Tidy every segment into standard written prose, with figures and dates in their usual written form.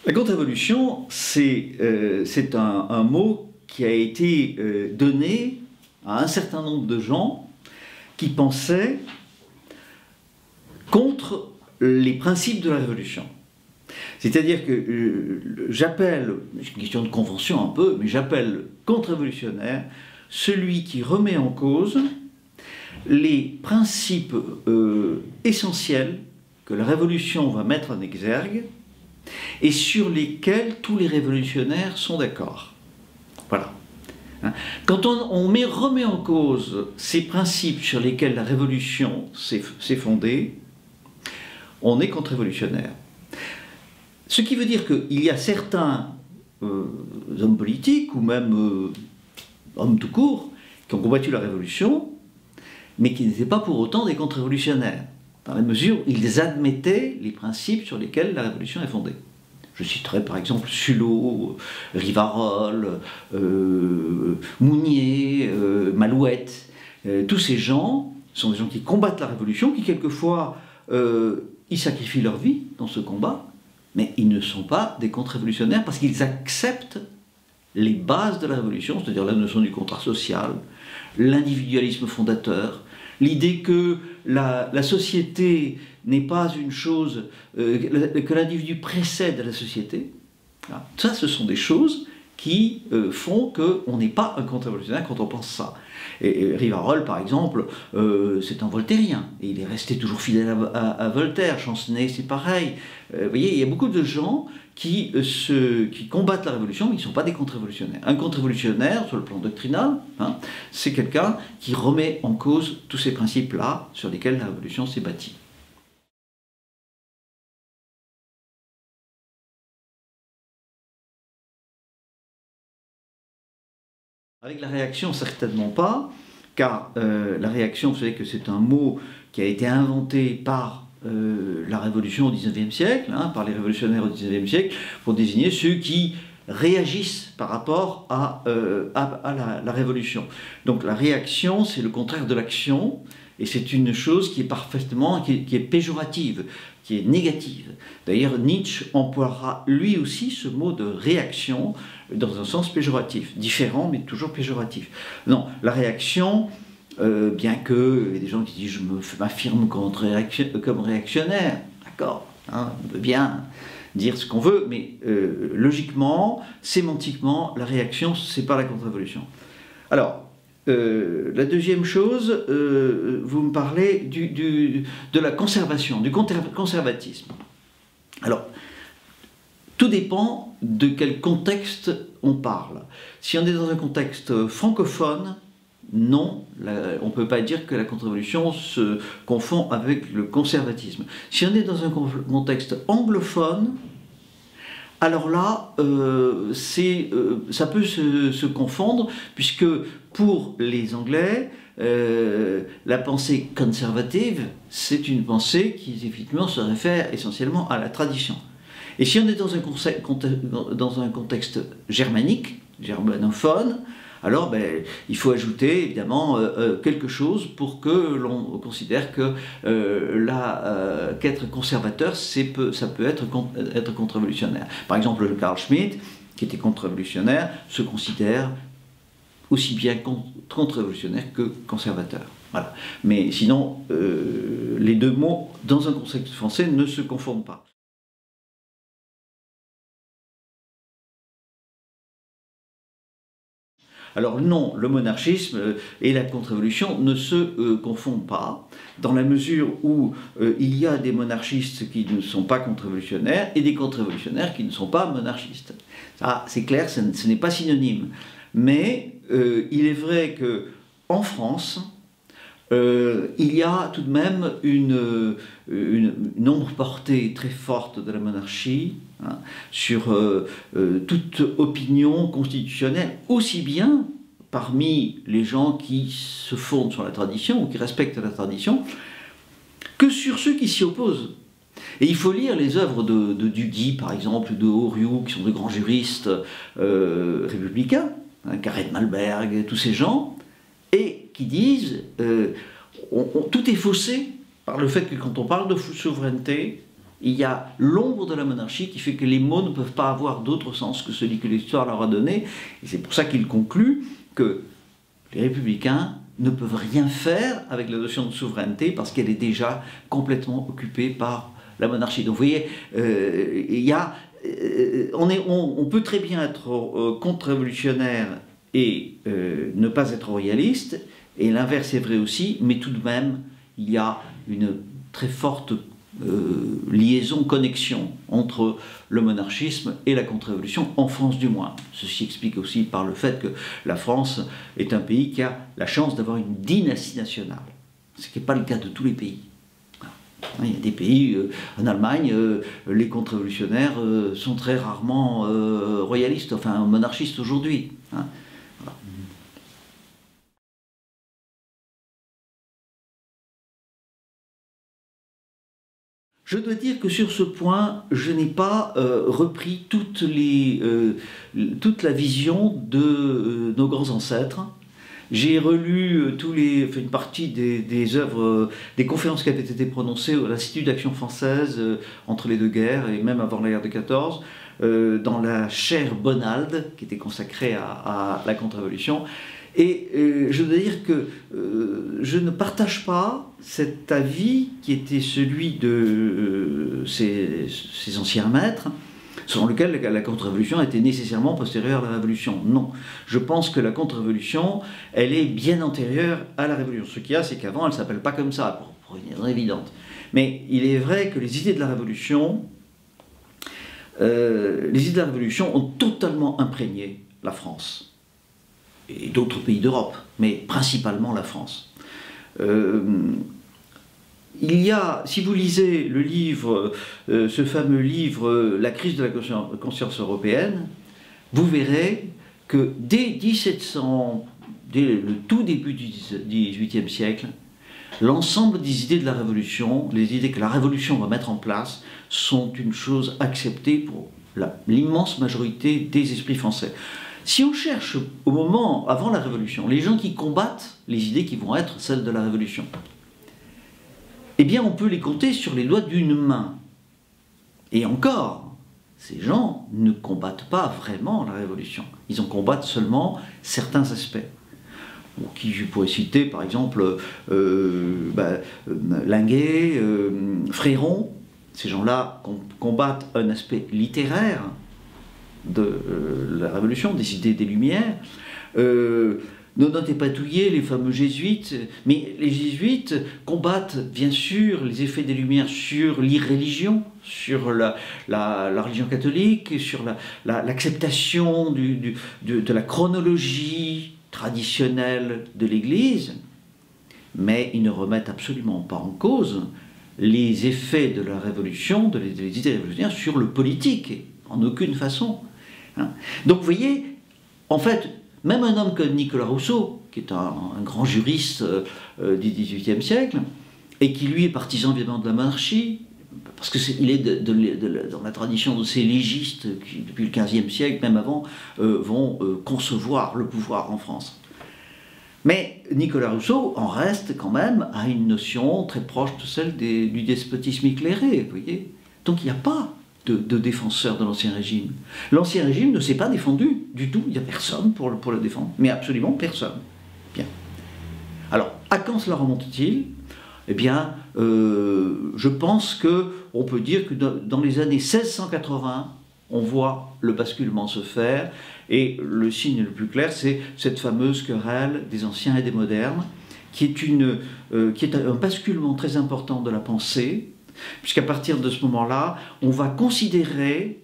La contre-révolution, c'est un mot qui a été donné à un certain nombre de gens qui pensaient contre les principes de la révolution. C'est-à-dire que j'appelle, c'est une question de convention un peu, mais j'appelle contre-révolutionnaire celui qui remet en cause les principes essentiels que la révolution va mettre en exergue et sur lesquels tous les révolutionnaires sont d'accord. Voilà. Quand on remet en cause ces principes sur lesquels la révolution s'est fondée, on est contre-révolutionnaire. Ce qui veut dire qu'il y a certains hommes politiques, ou même hommes tout court, qui ont combattu la révolution, mais qui n'étaient pas pour autant des contre-révolutionnaires, dans la mesure où ils admettaient les principes sur lesquels la révolution est fondée. Je citerai par exemple Sulot, Rivarol, Mounier, Malouette. Tous ces gens sont des gens qui combattent la révolution, qui quelquefois ils sacrifient leur vie dans ce combat, mais ils ne sont pas des contre-révolutionnaires parce qu'ils acceptent les bases de la révolution, c'est-à-dire la notion du contrat social, l'individualisme fondateur, l'idée que la société n'est pas une chose, que l'individu précède la société. Ça, ce sont des choses qui font qu'on n'est pas un contre-révolutionnaire quand on pense ça. Et Rivarol, par exemple, c'est un voltairien, et il est resté toujours fidèle à Voltaire. Chancenay, c'est pareil. Vous voyez, il y a beaucoup de gens qui combattent la révolution, mais qui ne sont pas des contre-révolutionnaires. Un contre-révolutionnaire, sur le plan doctrinal, c'est quelqu'un qui remet en cause tous ces principes-là sur lesquels la révolution s'est bâtie. Avec la réaction, certainement pas, car la réaction, vous savez que c'est un mot qui a été inventé par la Révolution au XIXe siècle, par les révolutionnaires au XIXe siècle, pour désigner ceux qui réagissent par rapport à la Révolution. Donc la réaction, c'est le contraire de l'action, et c'est une chose qui est parfaitement, qui est péjorative, qui est négative. D'ailleurs, Nietzsche emploiera lui aussi ce mot de réaction dans un sens péjoratif, différent mais toujours péjoratif. Non, la réaction, bien que il y ait des gens qui disent je m'affirme comme réactionnaire, d'accord, on peut bien dire ce qu'on veut, mais logiquement, sémantiquement, la réaction, c'est pas la contre-révolution. Alors, la deuxième chose, vous me parlez de la conservation, du conservatisme. Alors, tout dépend de quel contexte on parle. Si on est dans un contexte francophone, non, on ne peut pas dire que la contre-révolution se confond avec le conservatisme. Si on est dans un contexte anglophone, alors là, ça peut se confondre, puisque pour les Anglais, la pensée conservative, c'est une pensée qui effectivement se réfère essentiellement à la tradition. Et si on est dans un contexte germanique, germanophone, alors il faut ajouter évidemment quelque chose pour que l'on considère que qu'être conservateur, ça peut être contre-révolutionnaire. Par exemple, Carl Schmitt, qui était contre-révolutionnaire, se considère aussi bien contre-révolutionnaire que conservateur. Voilà. Mais sinon, les deux mots, dans un contexte français, ne se confondent pas. Alors non, le monarchisme et la contre-révolution ne se confondent pas, dans la mesure où il y a des monarchistes qui ne sont pas contre-révolutionnaires et des contre-révolutionnaires qui ne sont pas monarchistes. Ça, c'est clair, ce n'est pas synonyme. Mais il est vrai qu'en France, il y a tout de même une ombre portée très forte de la monarchie, sur toute opinion constitutionnelle, aussi bien parmi les gens qui se fondent sur la tradition ou qui respectent la tradition, que sur ceux qui s'y opposent. Et il faut lire les œuvres de Duguy, par exemple, de Horiou, qui sont de grands juristes républicains, Carré de Malberg, tous ces gens, et qui disent tout est faussé par le fait que quand on parle de souveraineté, il y a l'ombre de la monarchie qui fait que les mots ne peuvent pas avoir d'autre sens que celui que l'histoire leur a donné. Et c'est pour ça qu'il conclut que les républicains ne peuvent rien faire avec la notion de souveraineté parce qu'elle est déjà complètement occupée par la monarchie. Donc vous voyez, il y a, on peut très bien être contre-révolutionnaire et ne pas être royaliste, et l'inverse est vrai aussi, mais tout de même, il y a une très forte liaison, connexion entre le monarchisme et la contre-révolution, en France du moins. Ceci explique aussi par le fait que la France est un pays qui a la chance d'avoir une dynastie nationale, ce qui n'est pas le cas de tous les pays. Il y a des pays, en Allemagne, les contre-révolutionnaires sont très rarement royalistes, enfin monarchistes aujourd'hui. Hein. Voilà. Je dois dire que sur ce point, je n'ai pas repris toute la vision de nos grands ancêtres. J'ai relu une partie des œuvres, des conférences qui avaient été prononcées à l'Institut d'Action Française entre les deux guerres et même avant la guerre de 14, dans la chaire Bonald, qui était consacrée à la contre-révolution. Et je dois dire que je ne partage pas cet avis qui était celui de ces anciens maîtres, selon lequel la contre-révolution était nécessairement postérieure à la révolution. Non. Je pense que la contre-révolution, elle est bien antérieure à la révolution. Ce qu'il y a, c'est qu'avant, elle ne s'appelle pas comme ça, pour une raison évidente. Mais il est vrai que les idées de la révolution ont totalement imprégné la France et d'autres pays d'Europe, mais principalement la France. Il y a, si vous lisez le livre, ce fameux livre « La crise de la conscience européenne », vous verrez que dès le tout début du XVIIIe siècle, l'ensemble des idées de la Révolution, les idées que la Révolution va mettre en place, sont une chose acceptée pour l'immense majorité des esprits français. Si on cherche au moment, avant la Révolution, les gens qui combattent les idées qui vont être celles de la Révolution, eh bien on peut les compter sur les doigts d'une main. Et encore, ces gens ne combattent pas vraiment la Révolution. Ils en combattent seulement certains aspects. Qui je pourrais citer par exemple Linguet, Fréron. Ces gens-là combattent un aspect littéraire de la Révolution, des idées des Lumières. Nonot et Patouillet, les fameux jésuites, mais les jésuites combattent bien sûr les effets des Lumières sur l'irréligion, sur la religion catholique, sur l'acceptation de la chronologie traditionnelle de l'Église, mais ils ne remettent absolument pas en cause les effets de la Révolution, des idées révolutionnaires sur le politique, en aucune façon. Donc vous voyez, en fait, même un homme comme Nicolas Rousseau, qui est un grand juriste du XVIIIe siècle, et qui lui est partisan évidemment de la monarchie, parce qu'il est dans la tradition de ces légistes qui, depuis le XVe siècle, même avant, vont concevoir le pouvoir en France. Mais Nicolas Rousseau en reste quand même à une notion très proche de celle du despotisme éclairé, vous voyez. Donc il n'y a pas de défenseur de l'Ancien Régime. L'Ancien Régime ne s'est pas défendu du tout, il n'y a personne pour le défendre, mais absolument personne. Bien. Alors, à quand cela remonte-t-il ? Eh bien, je pense qu'on peut dire que dans les années 1680, on voit le basculement se faire, et le signe le plus clair, c'est cette fameuse querelle des anciens et des modernes, qui est un basculement très important de la pensée, puisqu'à partir de ce moment-là, on va considérer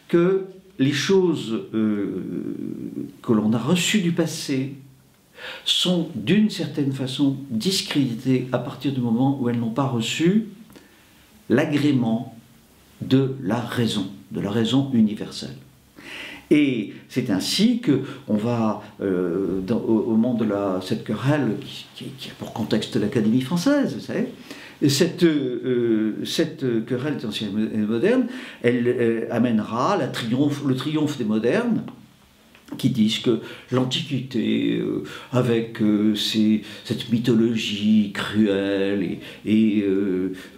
que les choses que l'on a reçues du passé sont d'une certaine façon discréditées à partir du moment où elles n'ont pas reçu l'agrément de la raison universelle. Et c'est ainsi qu'on va, au moment de cette querelle qui a pour contexte l'Académie française, vous savez, cette querelle des anciens et modernes, elle amènera le triomphe des modernes, qui disent que l'Antiquité, avec cette mythologie cruelle et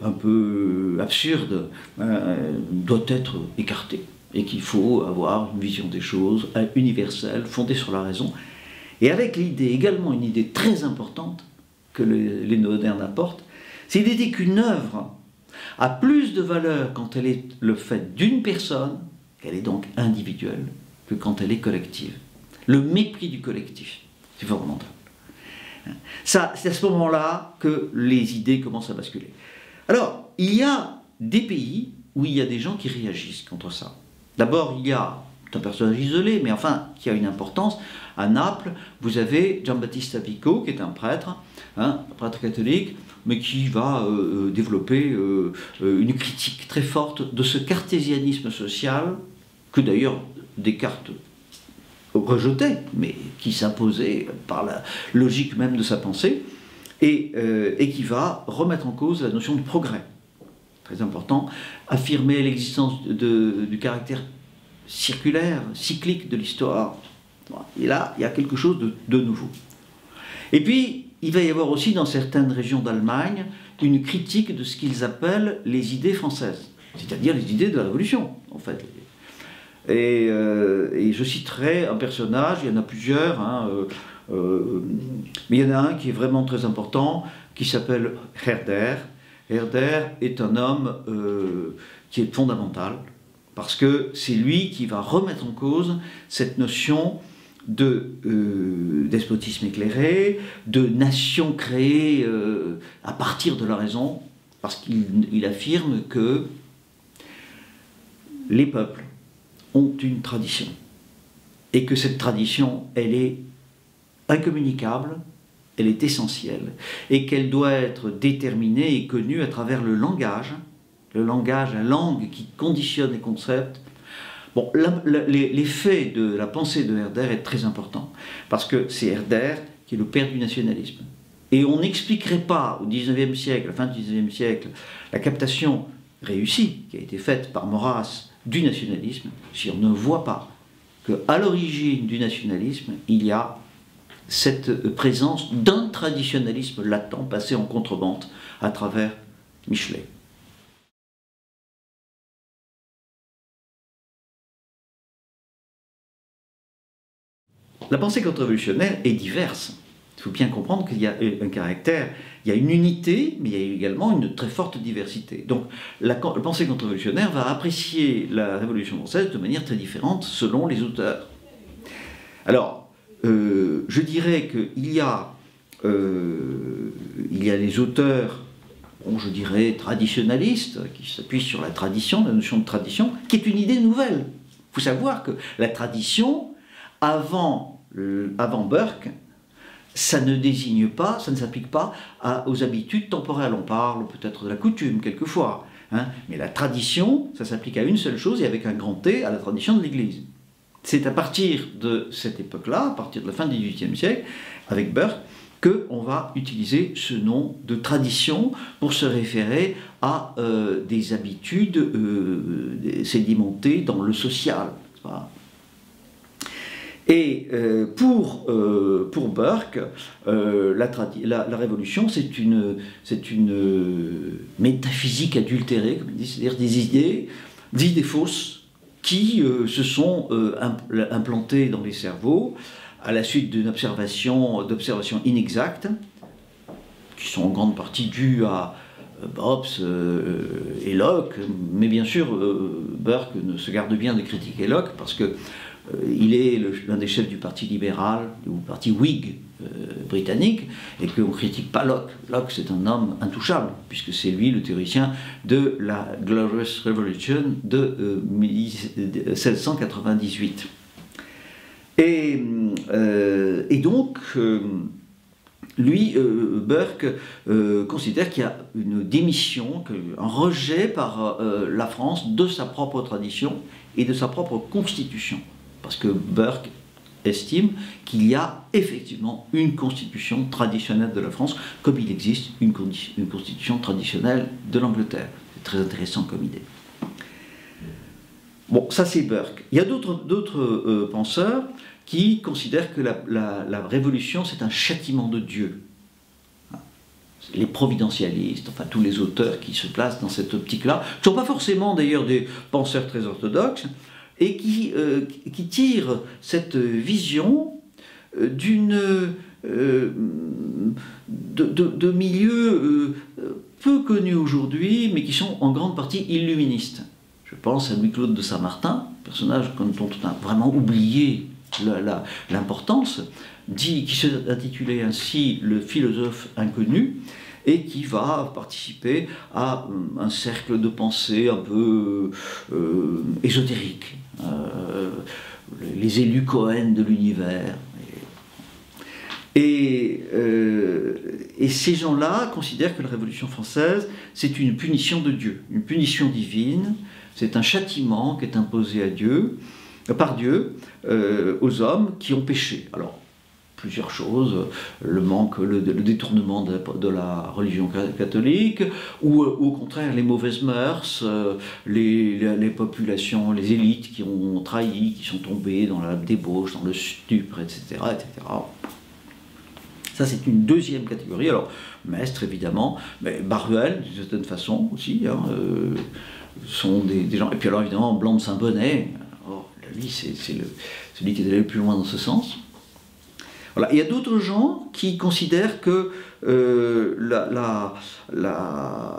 un peu absurde, doit être écartée, et qu'il faut avoir une vision des choses universelle, fondée sur la raison, et avec l'idée, également une idée très importante que les modernes apportent, c'est l'idée qu'une œuvre a plus de valeur quand elle est le fait d'une personne, qu'elle est donc individuelle, que quand elle est collective. Le mépris du collectif, c'est fondamental. C'est à ce moment-là que les idées commencent à basculer. Alors, il y a des pays où il y a des gens qui réagissent contre ça. D'abord, il y a un personnage isolé, mais enfin, qui a une importance. À Naples, vous avez Giambattista Vico, qui est un prêtre catholique, mais qui va développer une critique très forte de ce cartésianisme social, que d'ailleurs Descartes rejetait, mais qui s'imposait par la logique même de sa pensée, et qui va remettre en cause la notion de progrès. Très important, affirmer l'existence du caractère circulaire, cyclique de l'histoire. Et là, il y a quelque chose de nouveau. Et puis, il va y avoir aussi dans certaines régions d'Allemagne une critique de ce qu'ils appellent les idées françaises, c'est-à-dire les idées de la Révolution, en fait. Et je citerai un personnage, il y en a plusieurs, mais il y en a un qui est vraiment très important, qui s'appelle Herder. Herder est un homme qui est fondamental, parce que c'est lui qui va remettre en cause cette notion de despotisme éclairé, de nation créée à partir de la raison, parce qu'il affirme que les peuples ont une tradition, et que cette tradition, elle est incommunicable, elle est essentielle, et qu'elle doit être déterminée et connue à travers le langage, la langue qui conditionne les concepts. Bon, l'effet de la pensée de Herder est très important, parce que c'est Herder qui est le père du nationalisme. Et on n'expliquerait pas au XIXe siècle, à la fin du XIXe siècle, la captation réussie qui a été faite par Maurras du nationalisme, si on ne voit pas qu'à l'origine du nationalisme, il y a cette présence d'un traditionnalisme latent passé en contrebande à travers Michelet. La pensée contre-révolutionnaire est diverse. Il faut bien comprendre qu'il y a un caractère, il y a une unité, mais il y a également une très forte diversité. Donc la pensée contre-révolutionnaire va apprécier la Révolution française de manière très différente selon les auteurs. Alors, je dirais qu'il y a les auteurs, bon, je dirais traditionnalistes, qui s'appuient sur la tradition, la notion de tradition, qui est une idée nouvelle. Il faut savoir que la tradition, avant Burke, ça ne désigne pas, ça ne s'applique pas aux habitudes temporelles. On parle peut-être de la coutume, quelquefois. Mais la tradition, ça s'applique à une seule chose, et avec un grand T, à la tradition de l'Église. C'est à partir de cette époque-là, à partir de la fin du XVIIIe siècle, avec Burke, qu'on va utiliser ce nom de tradition pour se référer à des habitudes sédimentées dans le social. Et pour Burke, la Révolution, c'est une métaphysique adultérée, comme il dit, c'est-à-dire des idées fausses qui se sont implantées dans les cerveaux à la suite d'observations inexactes, qui sont en grande partie dues à Hobbes et Locke, mais bien sûr, Burke ne se garde bien de critiquer Locke, parce que il est l'un des chefs du parti libéral, du parti Whig britannique, et qu'on ne critique pas Locke. Locke, c'est un homme intouchable, puisque c'est lui le théoricien de la Glorious Revolution de 1798. Et donc, lui, Burke, considère qu'il y a une démission, un rejet par la France de sa propre tradition et de sa propre constitution. Parce que Burke estime qu'il y a effectivement une constitution traditionnelle de la France, comme il existe une constitution traditionnelle de l'Angleterre. C'est très intéressant comme idée. Bon, ça c'est Burke. Il y a d'autres penseurs qui considèrent que la révolution, c'est un châtiment de Dieu. Les providentialistes, enfin tous les auteurs qui se placent dans cette optique-là, qui ne sont pas forcément d'ailleurs des penseurs très orthodoxes, et qui tirent cette vision de milieux peu connus aujourd'hui, mais qui sont en grande partie illuministes. Je pense à Louis-Claude de Saint-Martin, personnage dont on a vraiment oublié l'importance, qui se intitulait ainsi Le philosophe inconnu, et qui va participer à un cercle de pensée un peu ésotérique, les élus Cohen de l'univers. Et ces gens-là considèrent que la Révolution française, c'est une punition de Dieu, une punition divine, c'est un châtiment qui est imposé à Dieu, par Dieu aux hommes qui ont péché. Alors, plusieurs choses, le détournement de la religion catholique, ou au contraire les mauvaises mœurs, les populations, les élites qui ont trahi, qui sont tombées dans la débauche, dans le stupre, etc. etc. Ça, c'est une deuxième catégorie. Alors, Maistre, évidemment, mais Baruel, d'une certaine façon aussi, sont des gens. Et puis alors, évidemment, Blanc de Saint-Bonnet, lui, c'est celui qui est allé le plus loin dans ce sens. Voilà. Il y a d'autres gens qui considèrent que la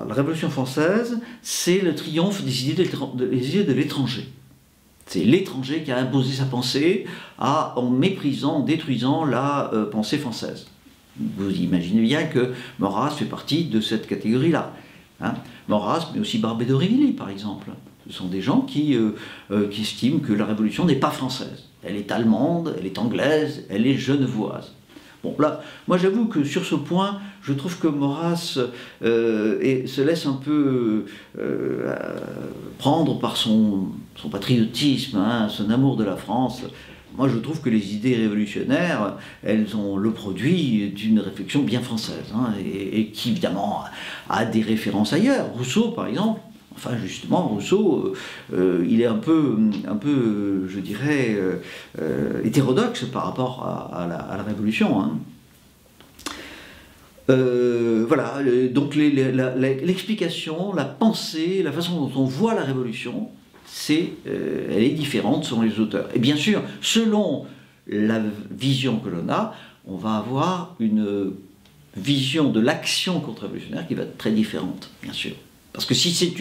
Révolution française, c'est le triomphe des idées de l'étranger. C'est l'étranger qui a imposé sa pensée en méprisant, en détruisant la pensée française. Vous imaginez bien que Maurras fait partie de cette catégorie-là. Hein. Maurras, mais aussi Barbé d'Aurevilly, par exemple. Ce sont des gens qui estiment que la Révolution n'est pas française. Elle est allemande, elle est anglaise, elle est genevoise. Bon, là, moi j'avoue que sur ce point, je trouve que Maurras se laisse un peu prendre par son patriotisme, hein, son amour de la France. Moi je trouve que les idées révolutionnaires, elles ont le produit d'une réflexion bien française, hein, et qui évidemment a des références ailleurs. Rousseau par exemple. Enfin, justement, Rousseau, il est un peu, je dirais, hétérodoxe par rapport à la Révolution. Hein. Voilà, donc l'explication, la pensée, la façon dont on voit la Révolution, elle est différente selon les auteurs. Et bien sûr, selon la vision que l'on a, on va avoir une vision de l'action contre-révolutionnaire qui va être très différente, bien sûr. Parce que si c'est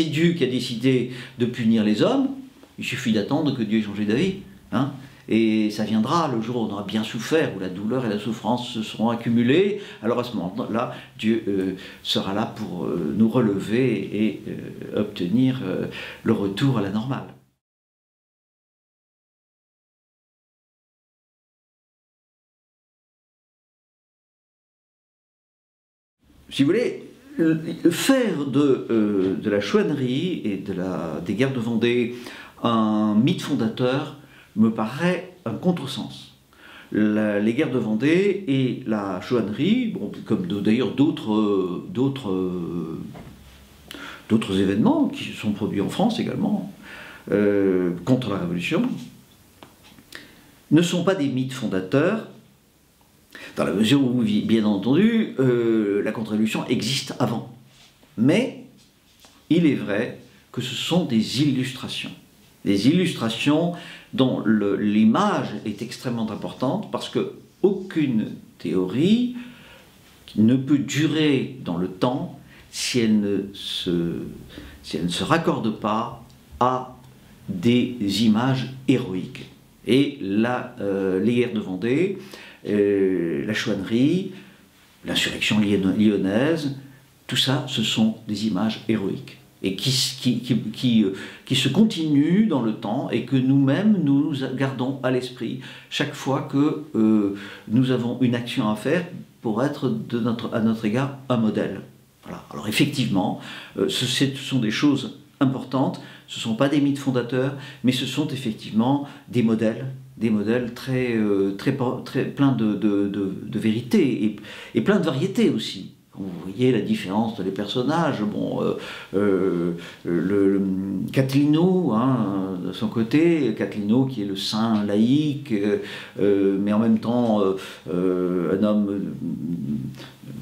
Dieu qui a décidé de punir les hommes, il suffit d'attendre que Dieu ait changé d'avis. Hein, et ça viendra le jour où on aura bien souffert, où la douleur et la souffrance se seront accumulées. Alors à ce moment-là, Dieu sera là pour nous relever et obtenir le retour à la normale. Si vous voulez, faire de la chouannerie et des guerres de Vendée un mythe fondateur me paraît un contresens. Les guerres de Vendée et la chouannerie, bon, comme d'ailleurs d'autres événements qui se sont produits en France également, contre la Révolution, ne sont pas des mythes fondateurs, dans la mesure où, bien entendu, la contre-révolution existe avant. Mais il est vrai que ce sont des illustrations. Des illustrations dont l'image est extrêmement importante, parce qu'aucune théorie ne peut durer dans le temps si elle ne se raccorde pas à des images héroïques. Et les guerres de Vendée, la chouannerie, l'insurrection lyonnaise, tout ça, ce sont des images héroïques et qui se continuent dans le temps et que nous-mêmes nous gardons à l'esprit chaque fois que nous avons une action à faire pour être à notre égard un modèle. Voilà. Alors effectivement, ce sont des choses importantes, ce ne sont pas des mythes fondateurs, mais ce sont effectivement des modèles très pleins de vérité et plein de variété aussi. Quand vous voyez la différence dans les personnages, bon, Catilino, hein, de son côté, Catilino qui est le saint laïque, mais en même temps un homme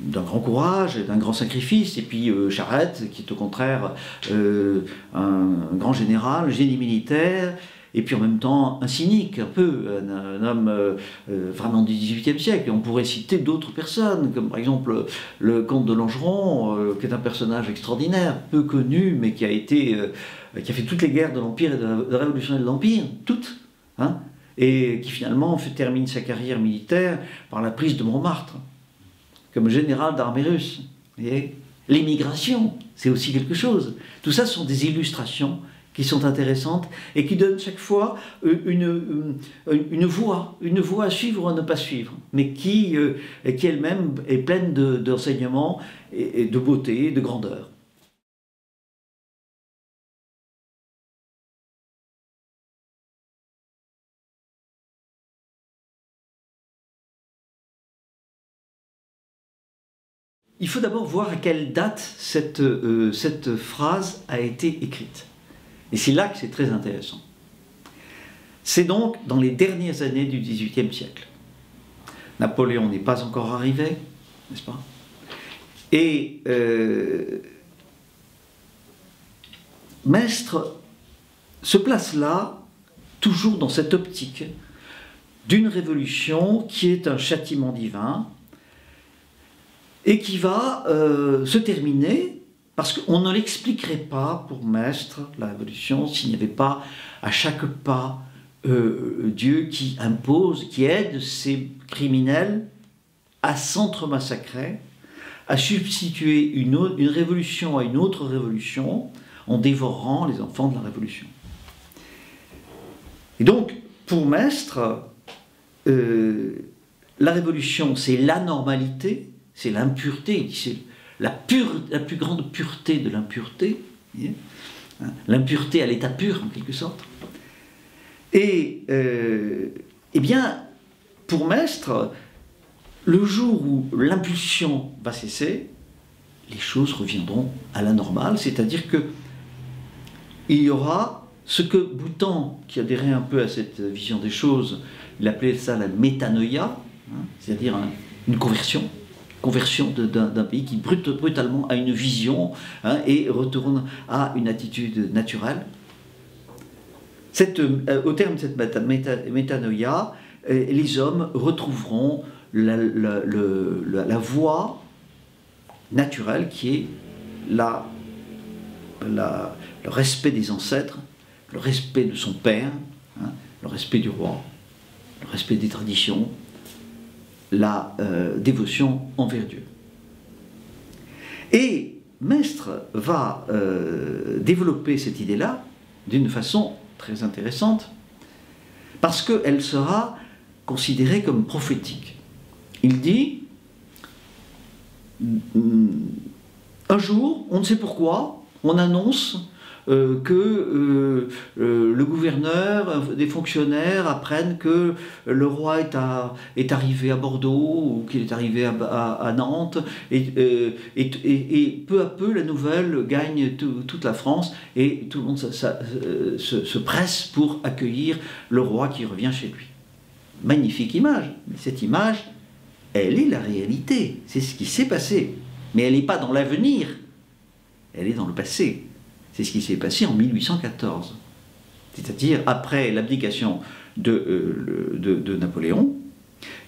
d'un grand courage et d'un grand sacrifice, et puis Charette qui est au contraire un grand général, génie militaire, et puis en même temps un cynique, un peu, un homme vraiment du XVIIIe siècle. Et on pourrait citer d'autres personnes, comme par exemple le comte de Langeron, qui est un personnage extraordinaire, peu connu, mais qui a fait toutes les guerres de l'Empire et de la Révolution de l'Empire, toutes, hein, et qui finalement termine sa carrière militaire par la prise de Montmartre, comme général d'armée russe. L'émigration, c'est aussi quelque chose. Tout ça sont des illustrations qui sont intéressantes et qui donnent chaque fois une voie à suivre ou à ne pas suivre, mais qui elle-même est pleine d'enseignements et de beauté et de grandeur. Il faut d'abord voir à quelle date cette phrase a été écrite. Et c'est là que c'est très intéressant. C'est donc dans les dernières années du XVIIIe siècle. Napoléon n'est pas encore arrivé, n'est-ce pas? Et Maistre se place là, toujours dans cette optique d'une révolution qui est un châtiment divin et qui va se terminer, parce qu'on ne l'expliquerait pas pour Maistre, la révolution, s'il n'y avait pas à chaque pas Dieu qui impose, qui aide ces criminels à s'entre-massacrer, à substituer une révolution à une autre révolution en dévorant les enfants de la révolution. Et donc, pour Maistre, la révolution, c'est l'anormalité, c'est l'impureté, c'est la plus grande pureté de l'impureté, l'impureté à l'état pur en quelque sorte. Et eh bien, pour Maistre, le jour où l'impulsion va cesser, les choses reviendront à la normale, c'est-à-dire que il y aura ce que Boutan, qui adhérait un peu à cette vision des choses, il appelait ça la métanoïa, c'est-à-dire une conversion d'un pays qui brutalement a une vision et retourne à une attitude naturelle. Au terme de cette métanoïa, les hommes retrouveront la voie naturelle qui est le respect des ancêtres, le respect de son père, le respect du roi, le respect des traditions, la dévotion envers Dieu. Et Maistre va développer cette idée-là d'une façon très intéressante, parce qu'elle sera considérée comme prophétique. Il dit, un jour, on ne sait pourquoi, on annonce que le gouverneur, des fonctionnaires apprennent que le roi est arrivé à Bordeaux ou qu'il est arrivé à Nantes, et peu à peu la nouvelle gagne toute la France et tout le monde se presse pour accueillir le roi qui revient chez lui. Magnifique image, mais cette image, elle est la réalité, c'est ce qui s'est passé, mais elle n'est pas dans l'avenir, elle est dans le passé. C'est ce qui s'est passé en 1814, c'est-à-dire après l'abdication de Napoléon,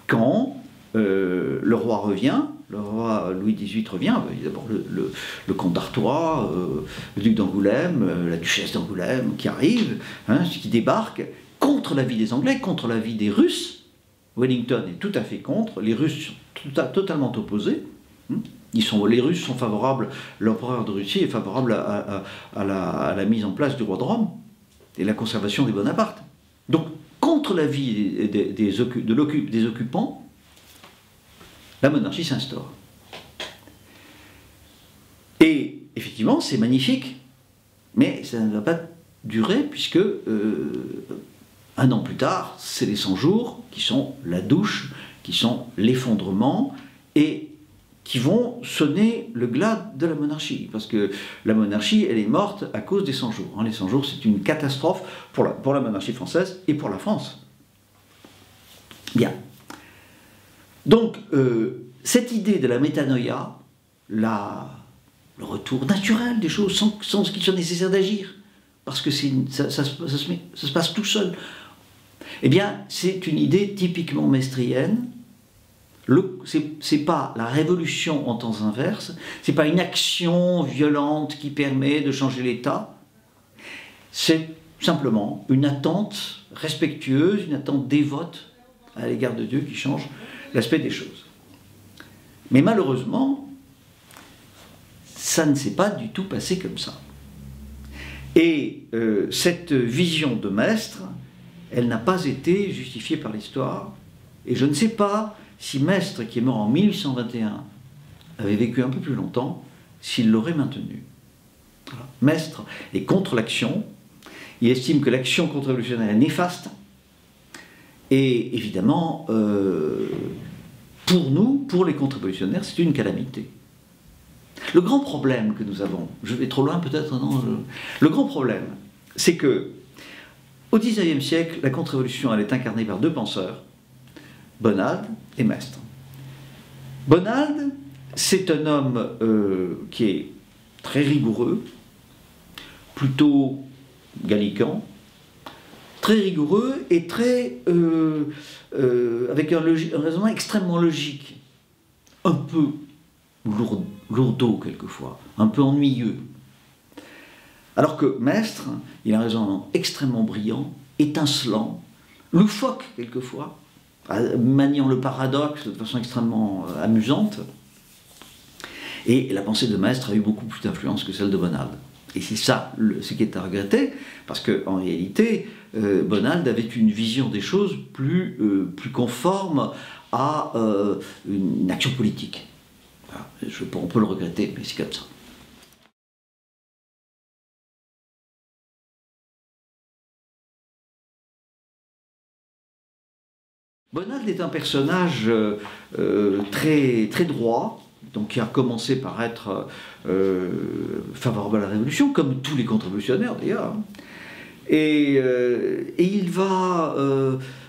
quand le roi revient, le roi Louis XVIII revient, il y a d'abord le comte d'Artois, le duc d'Angoulême, la duchesse d'Angoulême qui arrive, qui débarque contre l'avis des Anglais, contre l'avis des Russes. Wellington est tout à fait contre, les Russes sont totalement opposés. Les Russes sont favorables, l'empereur de Russie est favorable à la mise en place du roi de Rome et la conservation des Bonaparte. Donc, contre l'avis des occupants, la monarchie s'instaure. Et effectivement, c'est magnifique, mais ça ne va pas durer, puisque un an plus tard, c'est les 100 jours qui sont la douche, qui sont l'effondrement, et qui vont sonner le glas de la monarchie. Parce que la monarchie, elle est morte à cause des 100 jours. Les 100 jours, c'est une catastrophe pour la monarchie française et pour la France. Bien. Donc, cette idée de la métanoïa, le retour naturel des choses, sans qu'il soit nécessaire d'agir, parce que ça se passe tout seul, eh bien, c'est une idée typiquement mestrienne. C'est pas la révolution en temps inverse, c'est pas une action violente qui permet de changer l'état, c'est simplement une attente respectueuse, une attente dévote à l'égard de Dieu qui change l'aspect des choses. Mais malheureusement, ça ne s'est pas du tout passé comme ça. Et cette vision de Maistre, elle n'a pas été justifiée par l'histoire, et je ne sais pas si Maistre, qui est mort en 1821, avait vécu un peu plus longtemps, s'il l'aurait maintenu. Voilà. Maistre est contre l'action, il estime que l'action contre-révolutionnaire est néfaste, et évidemment, pour nous, pour les contre-révolutionnaires, c'est une calamité. Le grand problème que nous avons, je vais trop loin peut-être, non, le grand problème, c'est que au XIXe siècle, la contre-révolution, elle est incarnée par deux penseurs, Bonald et Maistre. Bonald, c'est un homme qui est très rigoureux, plutôt gallican, très rigoureux et très avec un raisonnement extrêmement logique, un peu lourdeau quelquefois, un peu ennuyeux. Alors que Maistre, il a un raisonnement extrêmement brillant, étincelant, loufoque quelquefois, maniant le paradoxe de façon extrêmement amusante. Et la pensée de Maistre a eu beaucoup plus d'influence que celle de Bonald. Et c'est ça ce qui est à regretter, parce qu'en réalité, Bonald avait une vision des choses plus conforme à une action politique. Voilà. On peut le regretter, mais c'est comme ça. Bonald est un personnage très, très droit, donc qui a commencé par être favorable à la Révolution, comme tous les contre-révolutionnaires d'ailleurs. Et il va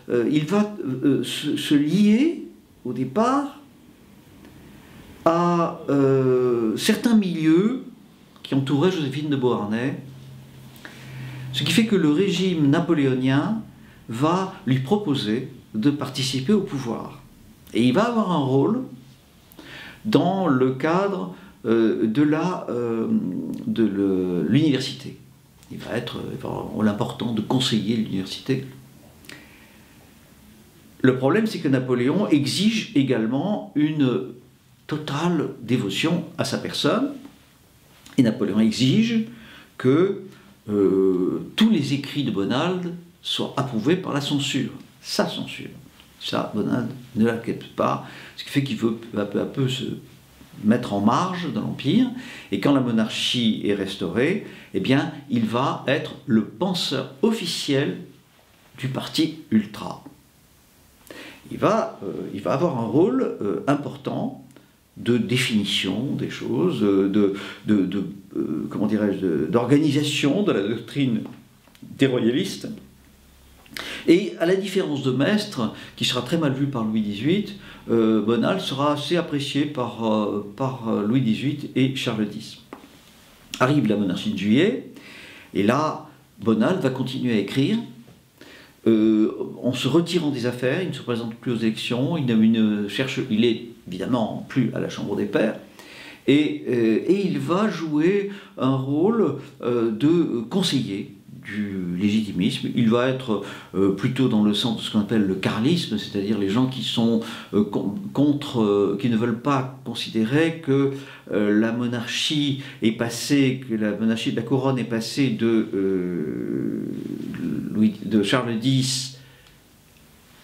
se lier au départ à certains milieux qui entouraient Joséphine de Beauharnais, ce qui fait que le régime napoléonien va lui proposer de participer au pouvoir. Et il va avoir un rôle dans le cadre de l'université. Il va avoir l'important de conseiller l'université. Le problème, c'est que Napoléon exige également une totale dévotion à sa personne, et Napoléon exige que tous les écrits de Bonald soient approuvés par la censure. Sa censure. Ça, Bonald ne l'accepte pas, ce qui fait qu'il veut peu à peu se mettre en marge de l'Empire, et quand la monarchie est restaurée, eh bien, il va être le penseur officiel du parti ultra. Il va avoir un rôle important de définition des choses, comment dirais-je, d'organisation de la doctrine des royalistes. Et à la différence de Maistre, qui sera très mal vu par Louis XVIII, Bonald sera assez apprécié par Louis XVIII et Charles X. Arrive la monarchie de Juillet, et là, Bonald va continuer à écrire, en se retirant des affaires, il ne se présente plus aux élections, il est évidemment plus à la Chambre des Pairs, et il va jouer un rôle de conseiller du légitimisme. Il va être plutôt dans le sens de ce qu'on appelle le carlisme, c'est-à-dire les gens qui sont qui ne veulent pas considérer que la monarchie est passée, que la monarchie de la couronne est passée de Charles X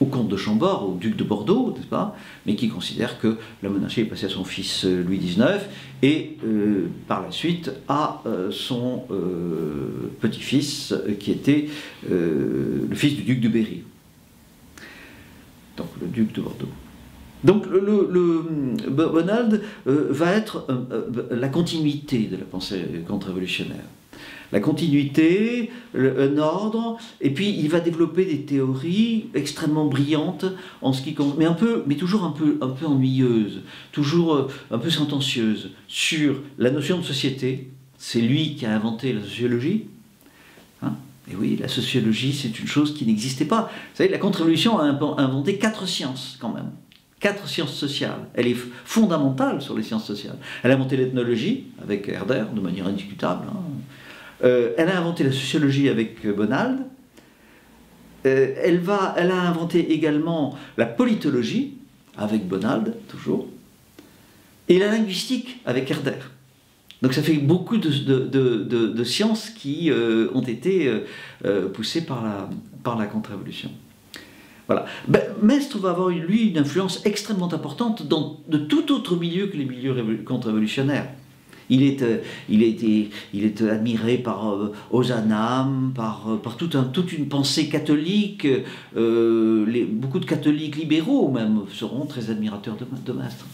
au comte de Chambord, au duc de Bordeaux, n'est-ce pas, mais qui considère que la monarchie est passée à son fils Louis XIX et par la suite à son petit-fils qui était le fils du duc de Berry, donc le duc de Bordeaux. Donc Bonald va être la continuité de la pensée contre-révolutionnaire. La continuité, un ordre, et puis il va développer des théories extrêmement brillantes en ce qui compte, mais toujours un peu ennuyeuses, toujours un peu sentencieuses, sur la notion de société. C'est lui qui a inventé la sociologie. Hein? Et oui, la sociologie, c'est une chose qui n'existait pas. Vous savez, la contre-révolution a inventé 4 sciences, quand même. 4 sciences sociales. Elle est fondamentale sur les sciences sociales. Elle a inventé l'ethnologie, avec Herder, de manière indiscutable. Hein. Elle a inventé la sociologie avec Bonald. Elle a inventé également la politologie, avec Bonald, toujours. Et la linguistique, avec Herder. Donc ça fait beaucoup de sciences qui ont été poussées par la contre-révolution. Voilà. Ben, Maistre va avoir, lui, une influence extrêmement importante dans de tout autre milieu que les milieux contre-révolutionnaires. Il est admiré par Ozanam, par toute une pensée catholique. Beaucoup de catholiques libéraux, même, seront très admirateurs de Maistre.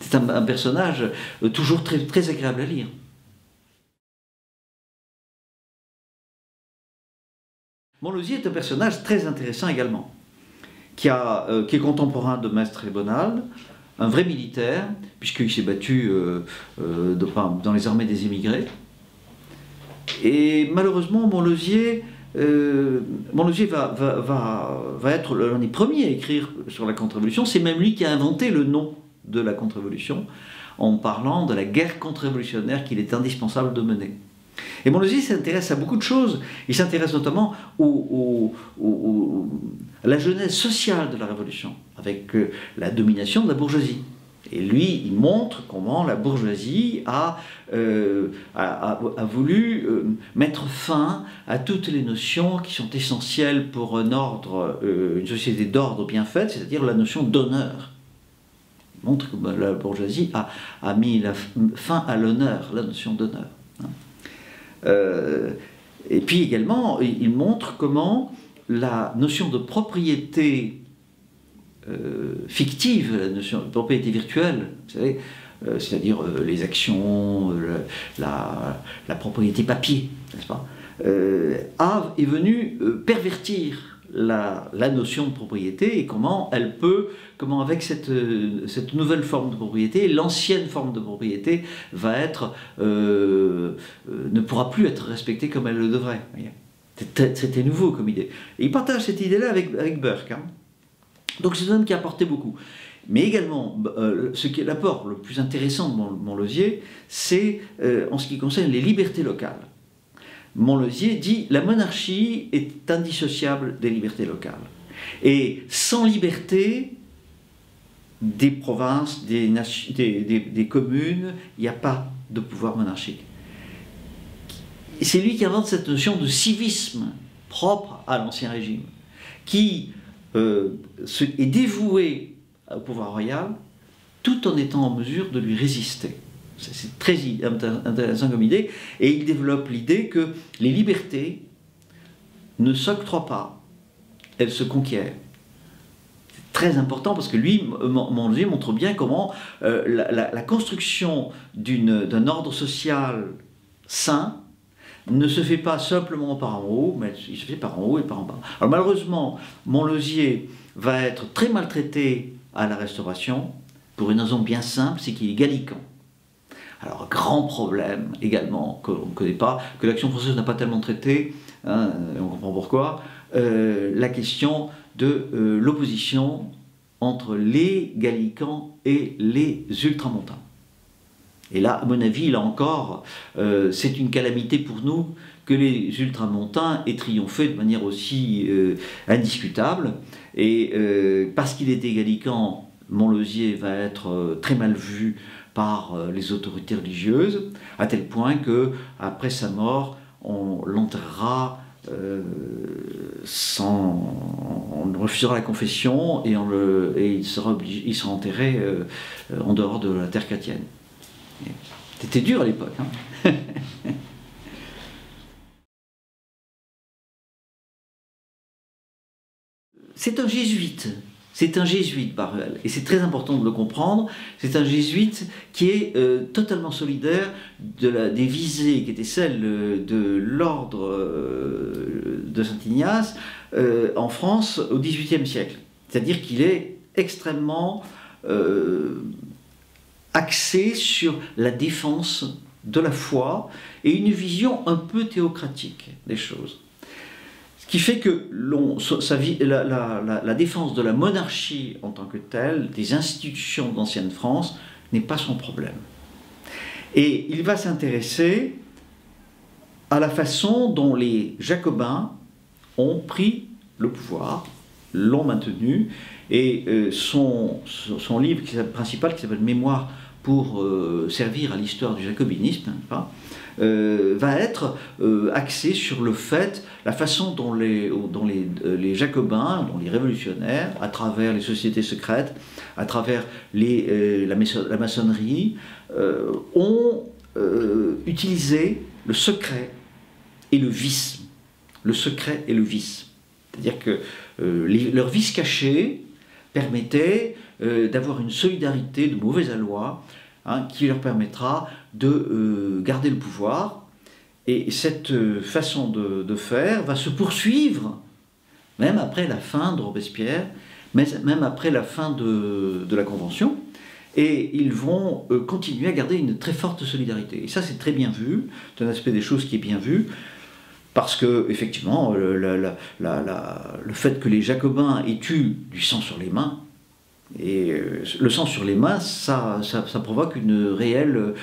C'est un personnage toujours très, très agréable à lire. Montlosier est un personnage très intéressant également, qui est contemporain de Maistre et Bonald, un vrai militaire, puisqu'il s'est battu dans les armées des émigrés. Et malheureusement, Montlosier va être l'un des premiers à écrire sur la contre-révolution. C'est même lui qui a inventé le nom de la contre-révolution, en parlant de la guerre contre-révolutionnaire qu'il est indispensable de mener. Et Montlosier s'intéresse à beaucoup de choses. Il s'intéresse notamment à la genèse sociale de la Révolution, avec la domination de la bourgeoisie. Et lui, il montre comment la bourgeoisie a voulu mettre fin à toutes les notions qui sont essentielles pour une société d'ordre bien faite, c'est-à-dire la notion d'honneur. Il montre que la bourgeoisie a mis fin à l'honneur, la notion d'honneur. Et puis également, il montre comment la notion de propriété fictive, la notion de propriété virtuelle, vous savez, c'est-à-dire les actions, la propriété papier, n'est-ce pas, est venue pervertir la notion de propriété et comment avec cette nouvelle forme de propriété, l'ancienne forme de propriété ne pourra plus être respectée comme elle le devrait. C'était nouveau comme idée. Et il partage cette idée-là avec Burke. Hein. Donc c'est un homme qui a apporté beaucoup. Mais également, ce qui est l'apport le plus intéressant de Montlosier, c'est en ce qui concerne les libertés locales. Montlosier dit « la monarchie est indissociable des libertés locales ». Et sans liberté des provinces, des communes, il n'y a pas de pouvoir monarchique. C'est lui qui invente cette notion de civisme propre à l'Ancien Régime, qui est dévoué au pouvoir royal tout en étant en mesure de lui résister. C'est très intéressant comme idée, et il développe l'idée que les libertés ne s'octroient pas, elles se conquièrent. C'est très important parce que lui, Montlosier montre bien comment la construction d'un ordre social sain ne se fait pas simplement par en haut, mais il se fait par en haut et par en bas. Alors malheureusement, Montlosier va être très maltraité à la Restauration, pour une raison bien simple, c'est qu'il est gallican. Alors, grand problème également, qu'on ne connaît pas, que l'Action française n'a pas tellement traité, hein, on comprend pourquoi, la question de l'opposition entre les gallicans et les ultramontains. Et là, à mon avis, là encore, c'est une calamité pour nous que les ultramontains aient triomphé de manière aussi indiscutable. Et parce qu'il était gallican, Montlosier va être très mal vu par les autorités religieuses, à tel point que après sa mort, on l'enterrera on refusera la confession et il sera enterré en dehors de la terre chrétienne. C'était dur à l'époque. Hein. C'est un jésuite. C'est un jésuite, Baruel, et c'est très important de le comprendre. C'est un jésuite qui est totalement solidaire des visées qui étaient celles de l'ordre de Saint-Ignace en France au XVIIIe siècle. C'est-à-dire qu'il est extrêmement axé sur la défense de la foi et une vision un peu théocratique des choses. Ce qui fait que la défense de la monarchie en tant que telle, des institutions d'ancienne France, n'est pas son problème. Et il va s'intéresser à la façon dont les Jacobins ont pris le pouvoir, l'ont maintenu, et son livre principal, qui s'appelle Mémoire pour servir à l'histoire du jacobinisme, va être axé sur le fait, la façon dont les Jacobins, dont les révolutionnaires, à travers les sociétés secrètes, à travers la maçonnerie, ont utilisé le secret et le vice. Le secret et le vice. C'est-à-dire que leur vice caché permettait d'avoir une solidarité de mauvais aloi, qui leur permettra de garder le pouvoir. Et cette façon de faire va se poursuivre même après la fin de Robespierre, même après la fin de la Convention. Et ils vont continuer à garder une très forte solidarité. Et ça, c'est très bien vu, c'est un aspect des choses qui est bien vu, parce que, effectivement, le fait que les Jacobins aient eu du sang sur les mains, et le sang sur les mains, ça provoque une réelle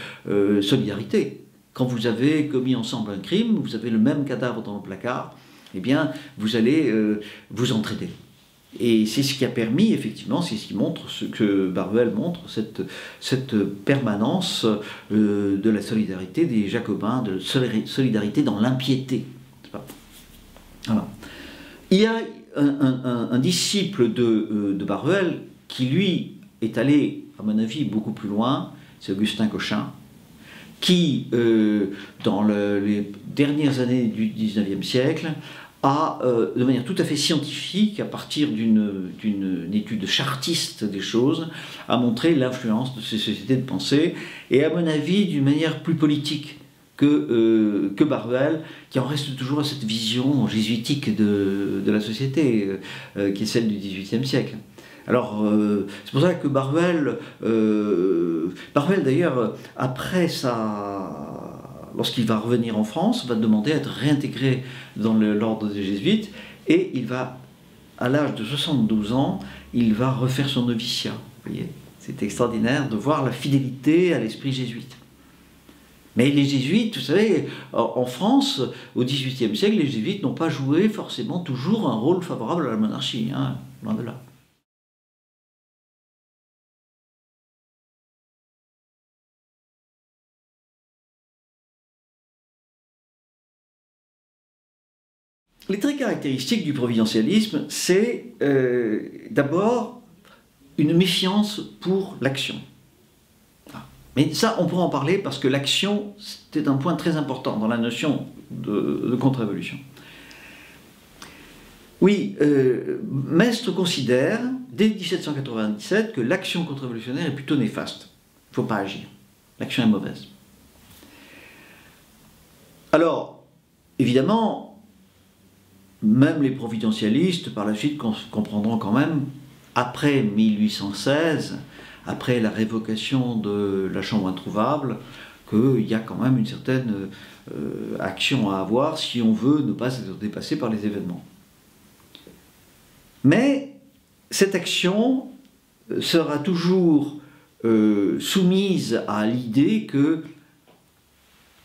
solidarité. Quand vous avez commis ensemble un crime, vous avez le même cadavre dans le placard, eh bien, vous allez vous entraider. Et c'est ce qui a permis, effectivement, c'est ce qui montre, ce que Baruel montre, cette permanence de la solidarité des Jacobins, de solidarité dans l'impiété. Voilà. Il y a un disciple de Baruel qui, lui, est allé, à mon avis, beaucoup plus loin, c'est Augustin Cochin, qui, dans les dernières années du XIXe siècle, a, de manière tout à fait scientifique, à partir d'une étude chartiste des choses, a montré l'influence de ces sociétés de pensée, et à mon avis, d'une manière plus politique que Baruel, qui en reste toujours à cette vision jésuitique de la société, qui est celle du XVIIIe siècle. Alors, c'est pour ça que Baruel d'ailleurs, après lorsqu'il va revenir en France, va demander à être réintégré dans l'ordre des Jésuites, et il va, à l'âge de 72 ans, il va refaire son noviciat. Vous voyez, c'est extraordinaire de voir la fidélité à l'esprit jésuite. Mais les jésuites, vous savez, en France, au XVIIIe siècle, les jésuites n'ont pas joué forcément toujours un rôle favorable à la monarchie, loin de là. Les traits caractéristiques du providentialisme, c'est d'abord une méfiance pour l'action. Mais ça, on pourra en parler parce que l'action, c'était un point très important dans la notion de contre-révolution. Oui, Maistre considère, dès 1797, que l'action contre-révolutionnaire est plutôt néfaste. Il ne faut pas agir. L'action est mauvaise. Alors, évidemment, même les providentialistes, par la suite, comprendront quand même, après 1816, après la révocation de la Chambre introuvable, qu'il y a quand même une certaine action à avoir si on veut ne pas être dépassé par les événements. Mais cette action sera toujours soumise à l'idée que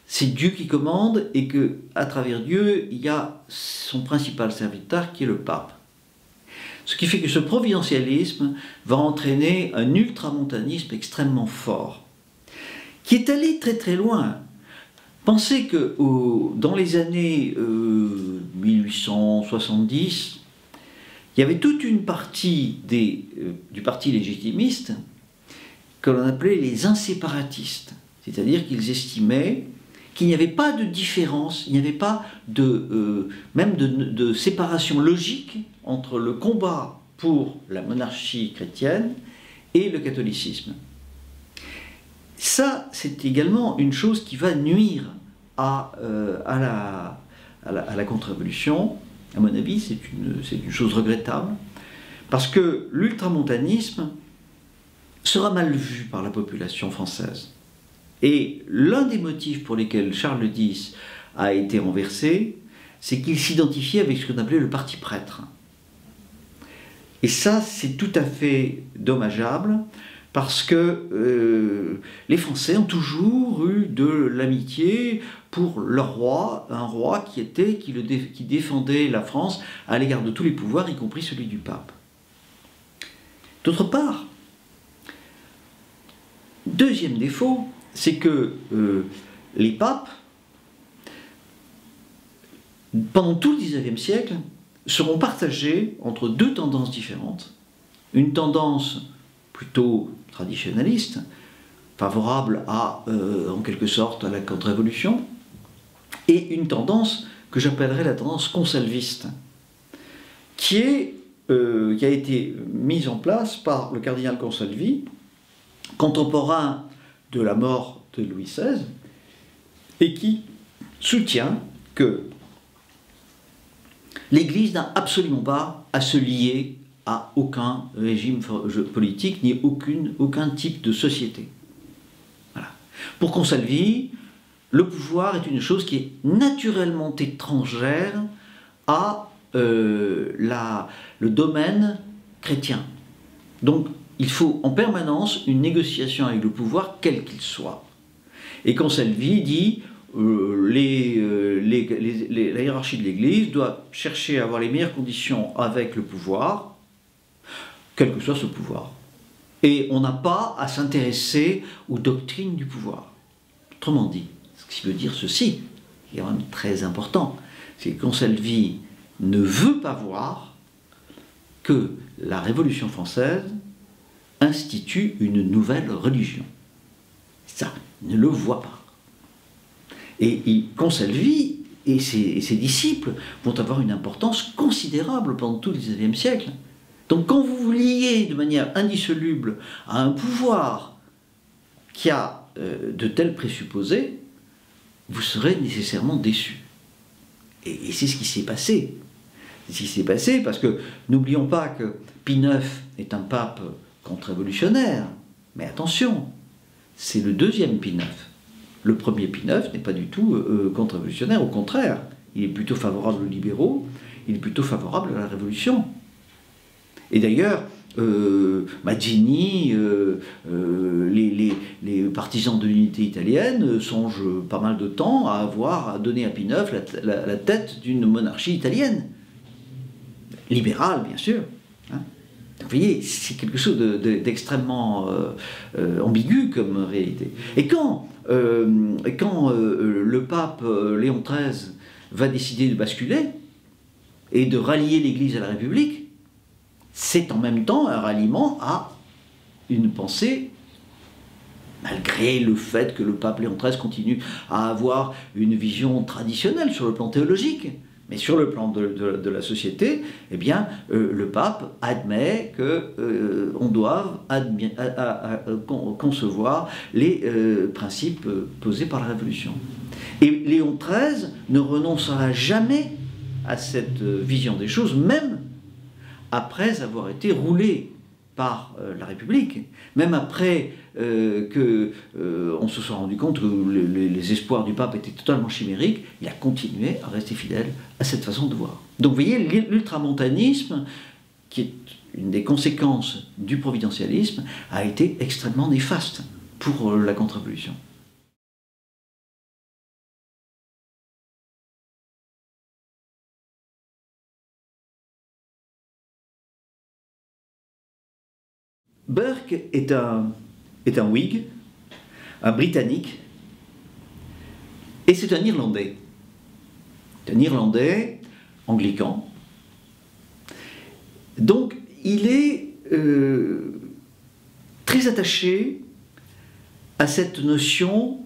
c'est Dieu qui commande et qu'à travers Dieu, il y a son principal serviteur qui est le pape. Ce qui fait que ce providentialisme va entraîner un ultramontanisme extrêmement fort, qui est allé très très loin. Pensez que dans les années 1870, il y avait toute une partie du parti légitimiste que l'on appelait les inséparatistes, c'est-à-dire qu'ils estimaient qu'il n'y avait pas de différence, il n'y avait pas même de séparation logique entre le combat pour la monarchie chrétienne et le catholicisme. Ça, c'est également une chose qui va nuire à la contre-révolution. À mon avis, c'est une chose regrettable, parce que l'ultramontanisme sera mal vu par la population française. Et l'un des motifs pour lesquels Charles X a été renversé, c'est qu'il s'identifiait avec ce qu'on appelait le parti prêtre. Et ça, c'est tout à fait dommageable, parce que les Français ont toujours eu de l'amitié pour leur roi, un roi qui défendait la France à l'égard de tous les pouvoirs, y compris celui du pape. D'autre part, deuxième défaut, c'est que les papes, pendant tout le XIXe siècle, seront partagés entre deux tendances différentes. Une tendance plutôt traditionnaliste, favorable en quelque sorte, à la contre-révolution, et une tendance que j'appellerais la tendance consalviste, qui a été mise en place par le cardinal Consalvi, contemporain de la mort de Louis XVI, et qui soutient que l'Église n'a absolument pas à se lier à aucun régime politique, ni aucun type de société. Voilà. Pour Consalvi, le pouvoir est une chose qui est naturellement étrangère à le domaine chrétien. Donc, il faut en permanence une négociation avec le pouvoir, quel qu'il soit. Et Consalvi dit la hiérarchie de l'Église doit chercher à avoir les meilleures conditions avec le pouvoir, quel que soit ce pouvoir. Et on n'a pas à s'intéresser aux doctrines du pouvoir. Autrement dit, ce qui veut dire ceci, qui est quand même très important, c'est que Consalvi ne veut pas voir que la Révolution française institue une nouvelle religion. Ça, il ne le voit pas. Et Consalvi et ses disciples vont avoir une importance considérable pendant tout le XIXe siècle. Donc quand vous vous liez de manière indissoluble à un pouvoir qui a de tels présupposés, vous serez nécessairement déçu. Et c'est ce qui s'est passé. C'est ce qui s'est passé parce que n'oublions pas que Pie IX est un pape contre-révolutionnaire. Mais attention, c'est le deuxième Pie IX. Le premier Pie IX n'est pas du tout contre-révolutionnaire, au contraire. Il est plutôt favorable aux libéraux, il est plutôt favorable à la révolution. Et d'ailleurs, Mazzini, les partisans de l'unité italienne songent pas mal de temps à donner à Pie IX la tête d'une monarchie italienne. Libérale, bien sûr. Hein. Vous voyez, c'est quelque chose d'extrêmement ambigu comme réalité. Et quand le pape Léon XIII va décider de basculer et de rallier l'Église à la République, c'est en même temps un ralliement à une pensée, malgré le fait que le pape Léon XIII continue à avoir une vision traditionnelle sur le plan théologique. Mais sur le plan de la société, eh bien, le pape admet qu'on doit concevoir les principes posés par la Révolution. Et Léon XIII ne renoncera jamais à cette vision des choses, même après avoir été roulé par la République, même après qu'on se soit rendu compte que les espoirs du pape étaient totalement chimériques, il a continué à rester fidèle à cette façon de voir. Donc vous voyez, l'ultramontanisme, qui est une des conséquences du providentialisme, a été extrêmement néfaste pour la contre-révolution. Burke est un Whig, un Britannique, et c'est un Irlandais. C'est un Irlandais anglican. Donc il est très attaché à cette notion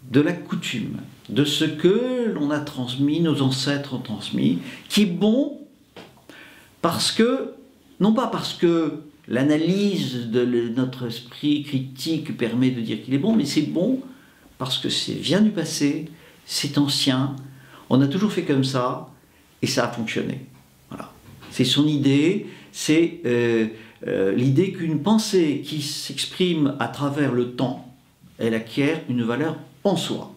de la coutume, de ce que l'on a transmis, nos ancêtres ont transmis, qui est bon parce que non pas parce que l'analyse de notre esprit critique permet de dire qu'il est bon, mais c'est bon parce que c'est vient du passé, c'est ancien, on a toujours fait comme ça, et ça a fonctionné. Voilà. C'est son idée, c'est l'idée qu'une pensée qui s'exprime à travers le temps, elle acquiert une valeur en soi.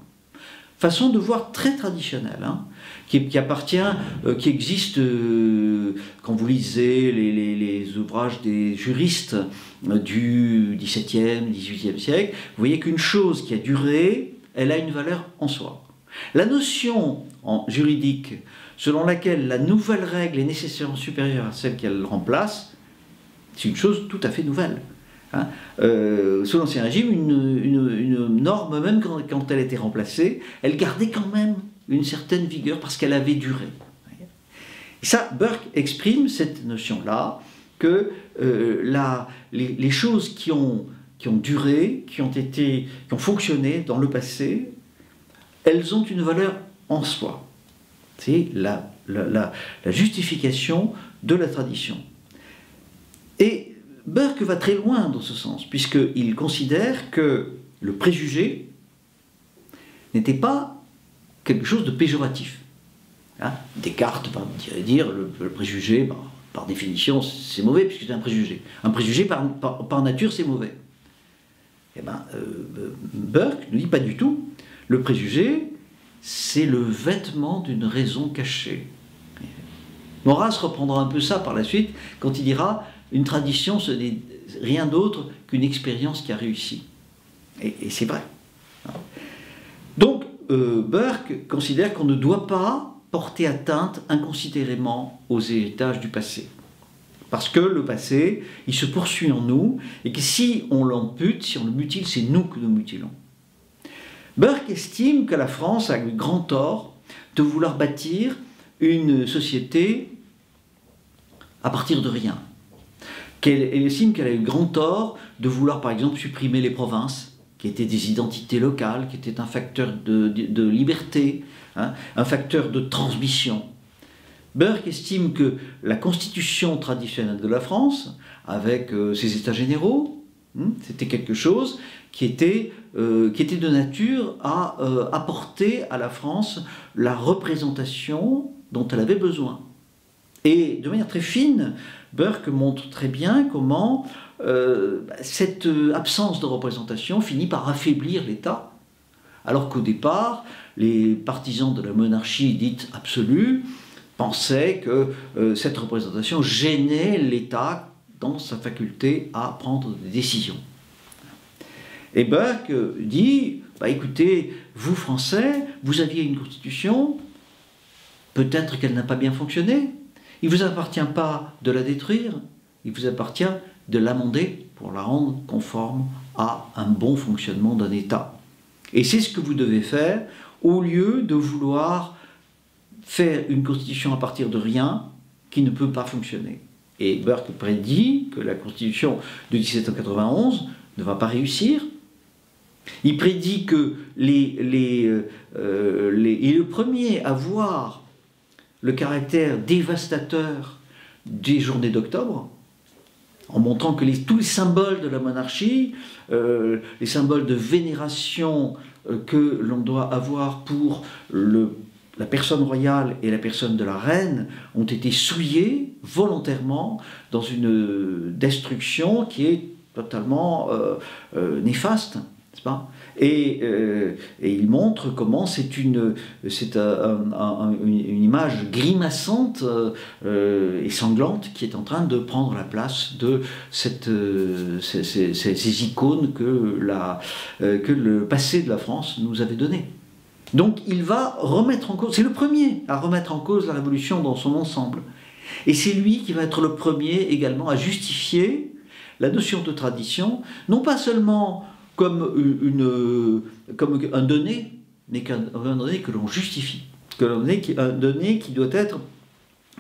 Façon de voir très traditionnelle, hein, qui appartient, qui existe quand vous lisez les ouvrages des juristes du XVIIe, XVIIIe siècle, vous voyez qu'une chose qui a duré, elle a une valeur en soi. La notion juridique selon laquelle la nouvelle règle est nécessairement supérieure à celle qu'elle remplace, c'est une chose tout à fait nouvelle. Hein. Sous l'Ancien Régime, une norme, même quand elle était remplacée, elle gardait quand même une certaine vigueur parce qu'elle avait duré. Et ça, Burke exprime cette notion-là, que les choses qui ont duré, qui ont fonctionné dans le passé, elles ont une valeur en soi. C'est la justification de la tradition. Et Burke va très loin dans ce sens, puisqu'il considère que le préjugé n'était pas quelque chose de péjoratif. Hein, Descartes va dire le préjugé, par définition, c'est mauvais puisque c'est un préjugé. Un préjugé, par nature, c'est mauvais. Eh bien, Burke ne dit pas du tout. Le préjugé, c'est le vêtement d'une raison cachée. Maurras reprendra un peu ça par la suite quand il dira une tradition, ce n'est rien d'autre qu'une expérience qui a réussi. Et c'est vrai. Donc, Burke considère qu'on ne doit pas porter atteinte inconsidérément aux héritages du passé. Parce que le passé, il se poursuit en nous, et que si on l'ampute, si on le mutile, c'est nous que nous mutilons. Burke estime que la France a eu grand tort de vouloir bâtir une société à partir de rien. Elle estime qu'elle a eu grand tort de vouloir, par exemple, supprimer les provinces, qui étaient des identités locales, qui étaient un facteur de liberté, hein, un facteur de transmission. Burke estime que la constitution traditionnelle de la France, avec ses états généraux, c'était quelque chose qui était de nature à apporter à la France la représentation dont elle avait besoin. Et de manière très fine, Burke montre très bien comment cette absence de représentation finit par affaiblir l'État, alors qu'au départ, les partisans de la monarchie dite absolue pensaient que cette représentation gênait l'État dans sa faculté à prendre des décisions. Et Burke dit, écoutez, vous Français, vous aviez une constitution, peut-être qu'elle n'a pas bien fonctionné, il ne vous appartient pas de la détruire, il vous appartient de l'amender pour la rendre conforme à un bon fonctionnement d'un État. Et c'est ce que vous devez faire, au lieu de vouloir faire une constitution à partir de rien qui ne peut pas fonctionner. Et Burke prédit que la constitution de 1791 ne va pas réussir. Il prédit que il est le premier à voir le caractère dévastateur des journées d'octobre, en montrant que tous les symboles de la monarchie, les symboles de vénération que l'on doit avoir pour la personne royale et la personne de la reine ont été souillés volontairement dans une destruction qui est totalement néfaste. Pas et il montre comment c'est une image grimaçante et sanglante qui est en train de prendre la place de ces icônes que le passé de la France nous avait données. Donc il va remettre en cause, c'est le premier à remettre en cause la Révolution dans son ensemble. Et c'est lui qui va être le premier également à justifier la notion de tradition, non pas seulement comme un donné, mais qu'un donné que l'on justifie, un donné qui doit être,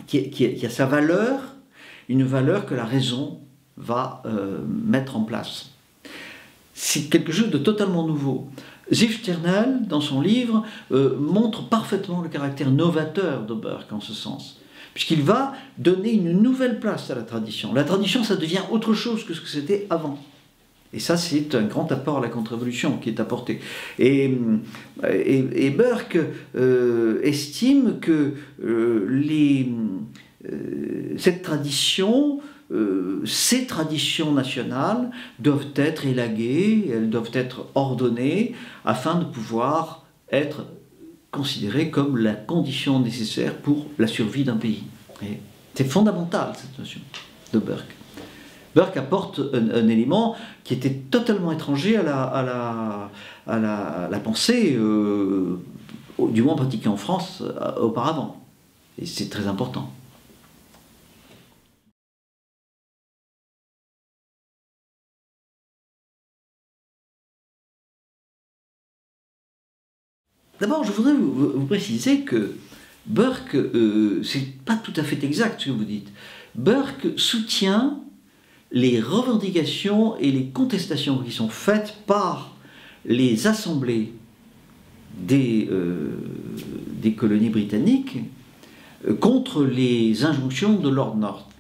qui a sa valeur, une valeur que la raison va mettre en place. C'est quelque chose de totalement nouveau. Ziv Sternhell, dans son livre, montre parfaitement le caractère novateur de Burke en ce sens. puisqu'il va donner une nouvelle place à la tradition. La tradition, ça devient autre chose que ce que c'était avant. Et ça, c'est un grand apport à la contre-révolution qui est apporté. Et Burke estime que cette tradition, ces traditions nationales doivent être élaguées, elles doivent être ordonnées afin de pouvoir être considérées comme la condition nécessaire pour la survie d'un pays. C'est fondamental, cette notion de Burke. Burke apporte un élément qui était totalement étranger à la pensée, du moins pratiquée en France auparavant. Et c'est très important. D'abord, je voudrais vous préciser que Burke, c'est pas tout à fait exact ce que vous dites. Burke soutient les revendications et les contestations qui sont faites par les assemblées des colonies britanniques contre les injonctions de Lord North.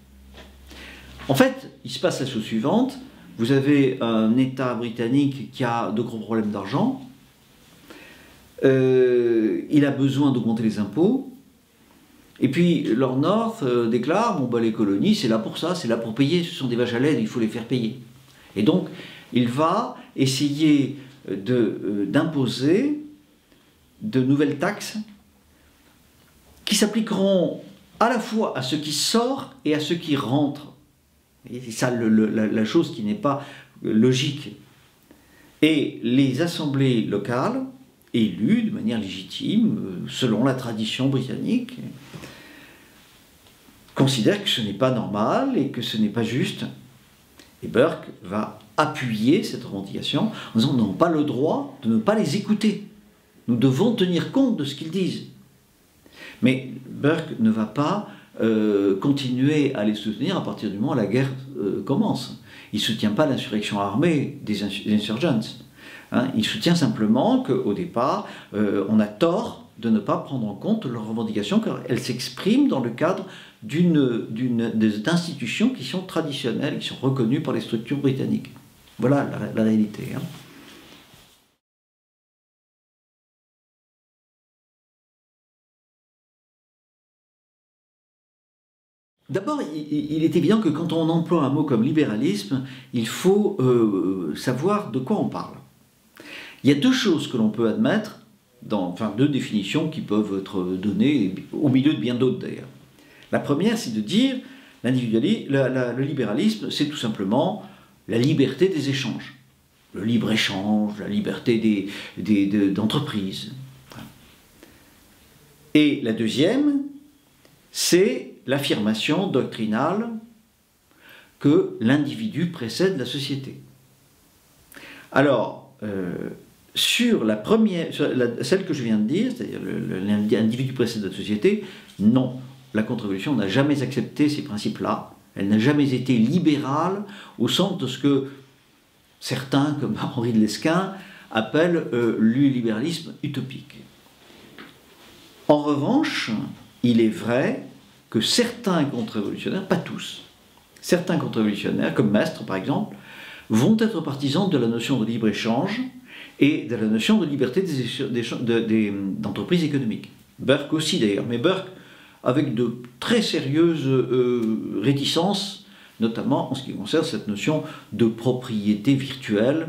En fait, il se passe la chose suivante. Vous avez un État britannique qui a de gros problèmes d'argent. Il a besoin d'augmenter les impôts. Et puis Lord North déclare, bon bah les colonies c'est là pour ça, c'est là pour payer, ce sont des vaches à lait, il faut les faire payer. Et donc il va essayer d'imposer de nouvelles taxes qui s'appliqueront à la fois à ce qui sort et à ce qui rentre. C'est ça la chose qui n'est pas logique. Et les assemblées locales, élues de manière légitime, selon la tradition britannique, considèrent que ce n'est pas normal et que ce n'est pas juste. Et Burke va appuyer cette revendication en disant: nous n'avons pas le droit de ne pas les écouter. Nous devons tenir compte de ce qu'ils disent. Mais Burke ne va pas continuer à les soutenir à partir du moment où la guerre commence. Il ne soutient pas l'insurrection armée des insurgents. Hein, il soutient simplement qu'au départ, on a tort de ne pas prendre en compte leurs revendications, car elles s'expriment dans le cadre d'institutions qui sont traditionnelles, qui sont reconnues par les structures britanniques. Voilà la réalité. Hein. D'abord, il est évident que quand on emploie un mot comme libéralisme, il faut savoir de quoi on parle. Il y a deux choses que l'on peut admettre, enfin deux définitions qui peuvent être données, au milieu de bien d'autres d'ailleurs. La première, c'est de dire le libéralisme, c'est tout simplement la liberté des échanges. Le libre-échange, la liberté d'entreprise. Et la deuxième, c'est l'affirmation doctrinale que l'individu précède la société. Alors, sur la première, celle que je viens de dire, c'est-à-dire l'individu précède la société, non. La contre-révolution n'a jamais accepté ces principes-là. Elle n'a jamais été libérale au sens de ce que certains, comme Henri de Lesquen, appellent le libéralisme utopique. En revanche, il est vrai que certains contre-révolutionnaires, pas tous, certains contre-révolutionnaires, comme Maistre par exemple, vont être partisans de la notion de libre-échange et de la notion de liberté d'entreprises économiques. Burke aussi d'ailleurs, mais Burke avec de très sérieuses réticences, notamment en ce qui concerne cette notion de propriété virtuelle,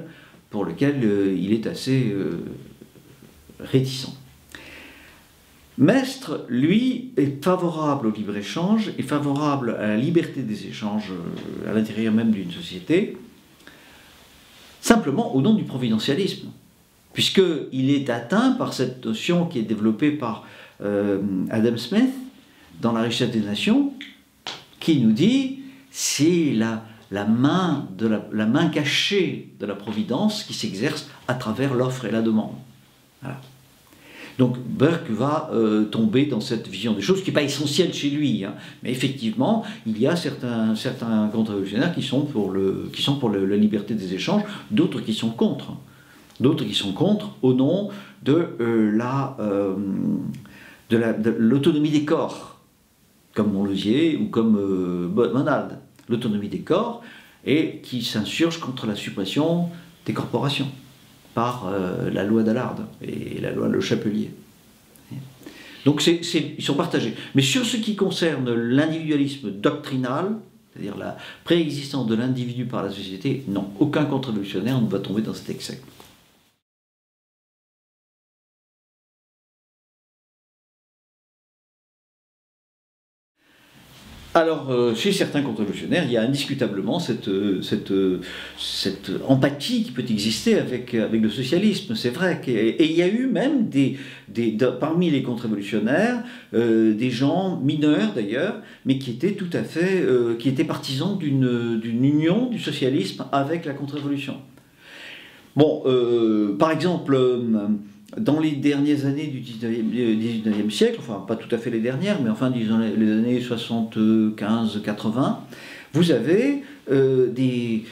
pour laquelle il est assez réticent. Maistre, lui, est favorable au libre-échange, est favorable à la liberté des échanges à l'intérieur même d'une société, simplement au nom du providentialisme, puisqu'il est atteint par cette notion qui est développée par Adam Smith dans La richesse des nations, qui nous dit c'est la main cachée de la providence qui s'exerce à travers l'offre et la demande. Voilà. Donc Burke va tomber dans cette vision des choses qui n'est pas essentielle chez lui, hein. Mais effectivement, il y a certains contre-révolutionnaires qui sont pour la liberté des échanges, d'autres qui sont contre. D'autres qui sont contre au nom de l'autonomie des corps. comme Montlosier ou comme Monald, l'autonomie des corps, et qui s'insurge contre la suppression des corporations par la loi d'Allard et la loi Le Chapelier. Donc ils sont partagés. Mais sur ce qui concerne l'individualisme doctrinal, c'est-à-dire la préexistence de l'individu par la société, non, aucun contre-révolutionnaire ne va tomber dans cet excès. Alors, chez certains contre-révolutionnaires, il y a indiscutablement cette empathie qui peut exister avec le socialisme, c'est vrai. Et il y a eu même parmi les contre-révolutionnaires des gens mineurs d'ailleurs, mais qui étaient tout à fait, qui étaient partisans d'une union du socialisme avec la contre-révolution. Bon, par exemple, dans les dernières années du 19e siècle, enfin pas tout à fait les dernières, mais enfin disons les années 75-80, vous avez des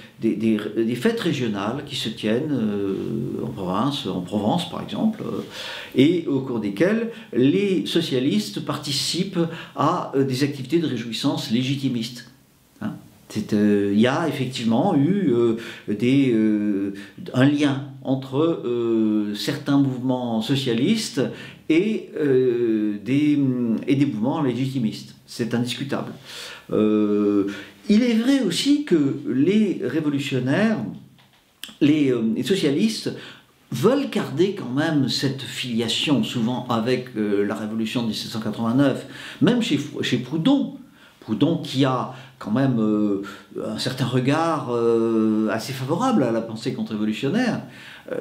fêtes régionales qui se tiennent en Provence par exemple, et au cours desquelles les socialistes participent à des activités de réjouissance légitimistes. Hein. Il y a effectivement eu un lien entre certains mouvements socialistes et des mouvements légitimistes. C'est indiscutable. Il est vrai aussi que les révolutionnaires, les socialistes, veulent garder quand même cette filiation, souvent avec la révolution de 1789, même chez Proudhon. Proudhon qui a quand même un certain regard assez favorable à la pensée contre-révolutionnaire.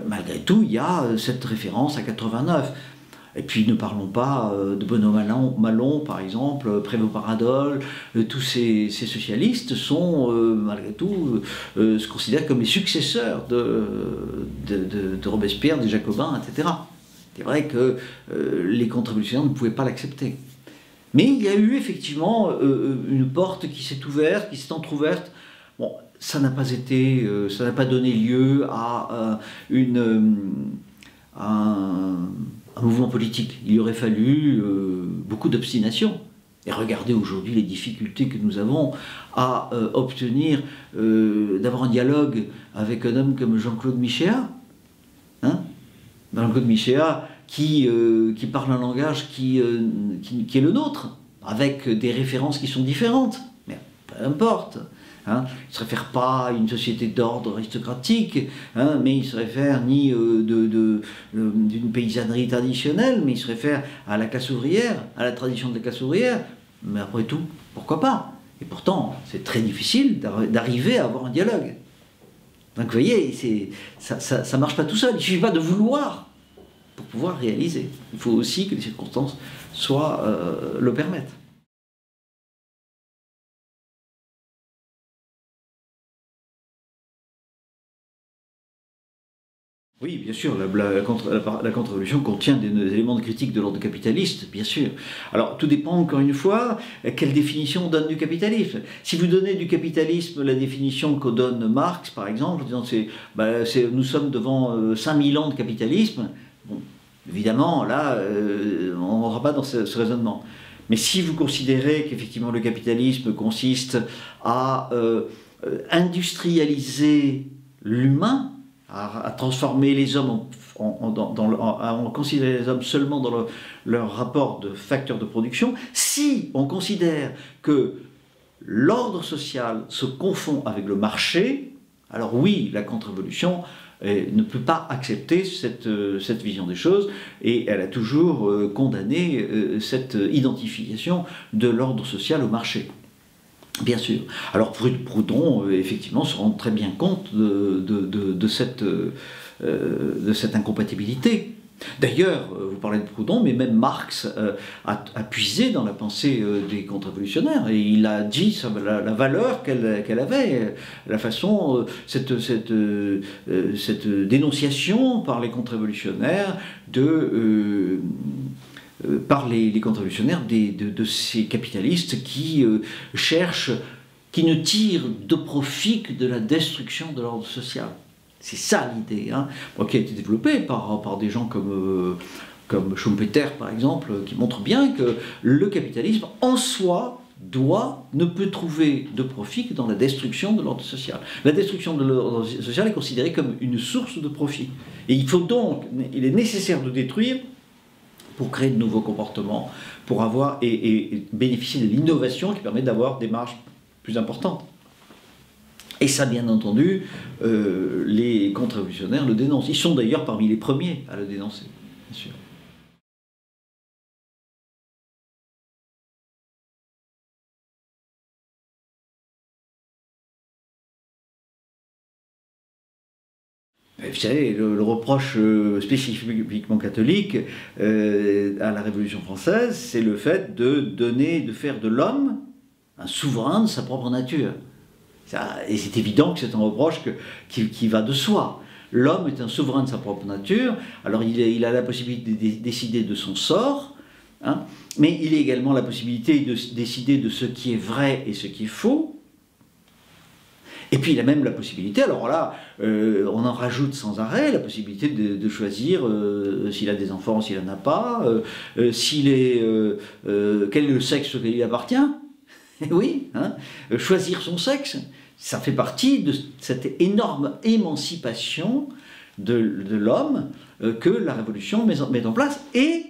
Malgré tout, il y a cette référence à 89. Et puis ne parlons pas de Benoît Malon, par exemple, Prévost Paradol, tous ces socialistes sont malgré tout se considèrent comme les successeurs de Robespierre, des Jacobins, etc. C'est vrai que les contre-révolutionnaires ne pouvaient pas l'accepter. Mais il y a eu effectivement une porte qui s'est ouverte, qui s'est entrouverte. Bon, ça n'a pas été, ça n'a pas donné lieu à un mouvement politique. Il aurait fallu beaucoup d'obstination. Et regardez aujourd'hui les difficultés que nous avons à obtenir, d'avoir un dialogue avec un homme comme Jean-Claude Michéa. Hein? Jean-Claude Michéa qui parle un langage qui est le nôtre, avec des références qui sont différentes. Mais peu importe. Hein, il ne se réfère pas à une société d'ordre aristocratique, hein, mais il se réfère ni d'une paysannerie traditionnelle, mais il se réfère à la classe ouvrière, à la tradition de la classe ouvrière. Mais après tout, pourquoi pas? Et pourtant, c'est très difficile d'arriver à avoir un dialogue. Donc vous voyez, ça ne marche pas tout seul. Il ne suffit pas de vouloir pour pouvoir réaliser. Il faut aussi que les circonstances le permettent. Oui, bien sûr, la contre-révolution contient des éléments de critique de l'ordre capitaliste, bien sûr. Alors, tout dépend, encore une fois, quelle définition on donne du capitalisme. Si vous donnez du capitalisme la définition que donne Marx, par exemple, en disant nous sommes devant 5000 ans de capitalisme, bon, évidemment, là, on ne rentre pas dans ce raisonnement. Mais si vous considérez qu'effectivement le capitalisme consiste à industrialiser l'humain, à transformer les hommes en considérer les hommes seulement dans leur rapport de facteur de production, si on considère que l'ordre social se confond avec le marché, alors oui, la contre-révolution ne peut pas accepter cette vision des choses, et elle a toujours condamné cette identification de l'ordre social au marché. Bien sûr. Alors Proudhon, effectivement, se rend très bien compte de cette incompatibilité. D'ailleurs, vous parlez de Proudhon, mais même Marx a puisé dans la pensée des contre-révolutionnaires, et il a dit la valeur qu'elle avait, la façon, cette dénonciation par les contre-révolutionnaires par les contre-révolutionnaires de ces capitalistes qui cherchent, qui ne tirent de profit que de la destruction de l'ordre social. C'est ça l'idée, hein, qui a été développée par des gens comme comme Schumpeter par exemple, qui montre bien que le capitalisme en soi ne peut trouver de profit que dans la destruction de l'ordre social. La destruction de l'ordre social est considérée comme une source de profit. Et il est nécessaire de détruire pour créer de nouveaux comportements, pour avoir et bénéficier de l'innovation qui permet d'avoir des marges plus importantes. Et ça, bien entendu, les contre-révolutionnaires le dénoncent. Ils sont d'ailleurs parmi les premiers à le dénoncer, bien sûr. Vous savez, le reproche spécifiquement catholique à la Révolution française, c'est le fait de faire de l'homme un souverain de sa propre nature. Et c'est évident que c'est un reproche qui va de soi. L'homme est un souverain de sa propre nature, alors il a la possibilité de décider de son sort, hein, mais il a également la possibilité de décider de ce qui est vrai et ce qui est faux. Et puis il a même la possibilité, alors là, on en rajoute sans arrêt, la possibilité de choisir s'il a des enfants, s'il n'en a pas, quel est le sexe auquel il appartient. Oui, hein, choisir son sexe, ça fait partie de cette énorme émancipation de l'homme que la Révolution met en place. Et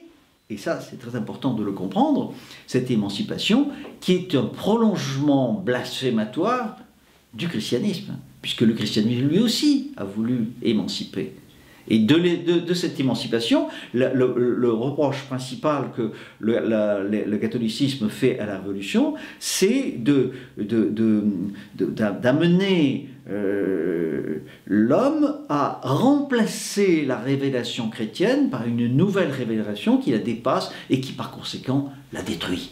ça c'est très important de le comprendre, cette émancipation qui est un prolongement blasphématoire du christianisme, puisque le christianisme lui aussi a voulu émanciper. Et de cette émancipation, le reproche principal que le catholicisme fait à la Révolution, c'est d'amener l'homme à remplacer la révélation chrétienne par une nouvelle révélation qui la dépasse et qui par conséquent la détruit.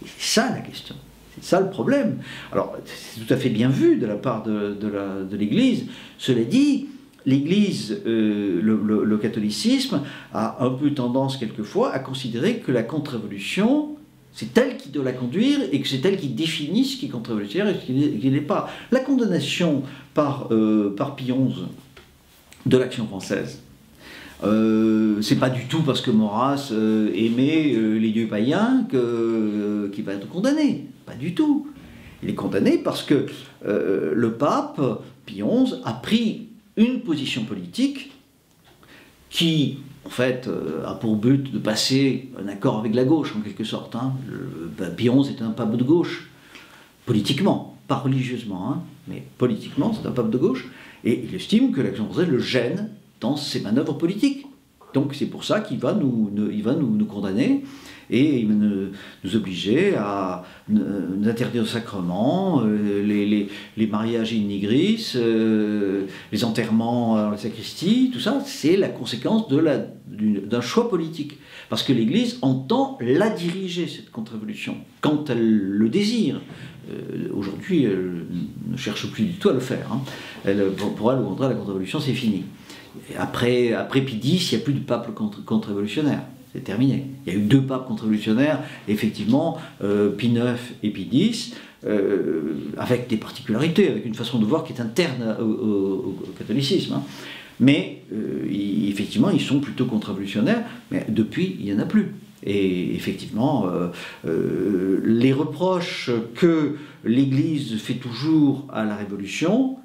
Et c'est ça la question. C'est ça le problème. Alors, c'est tout à fait bien vu de la part de l'Église. Cela dit, l'Église, le catholicisme, a un peu tendance quelquefois à considérer que la contre-révolution, c'est elle qui doit la conduire et que c'est elle qui définit ce qui est contre-révolutionnaire et ce qui n'est pas. La condamnation par Pie XI de l'Action française, c'est pas du tout parce que Maurras aimait les dieux païens qu'il va être condamné. Pas du tout. Il est condamné parce que le pape Pie XI a pris une position politique qui, en fait, a pour but de passer un accord avec la gauche, en quelque sorte. Hein. Pie XI est un pape de gauche, politiquement, pas religieusement, hein, mais politiquement, c'est un pape de gauche, et il estime que l'Action française le gêne dans ses manœuvres politiques. Donc c'est pour ça qu'il va nous condamner et il va nous obliger à nous interdire le sacrement, les mariages in nigris, les enterrements à la sacristie, tout ça, c'est la conséquence d'un choix politique. Parce que l'Église entend la diriger, cette contre-révolution, quand elle le désire. Aujourd'hui, elle ne cherche plus du tout à le faire. Hein. Pour elle, au contraire, la contre-révolution, c'est fini. Et après Pie X, il n'y a plus de pape contre-révolutionnaire. C'est terminé. Il y a eu 2 papes contre-révolutionnaires, effectivement, Pie IX et Pie X, avec des particularités, avec une façon de voir qui est interne au catholicisme. Hein. Mais effectivement, ils sont plutôt contre-révolutionnaires, mais depuis, il n'y en a plus. Et effectivement, les reproches que l'Église fait toujours à la Révolution,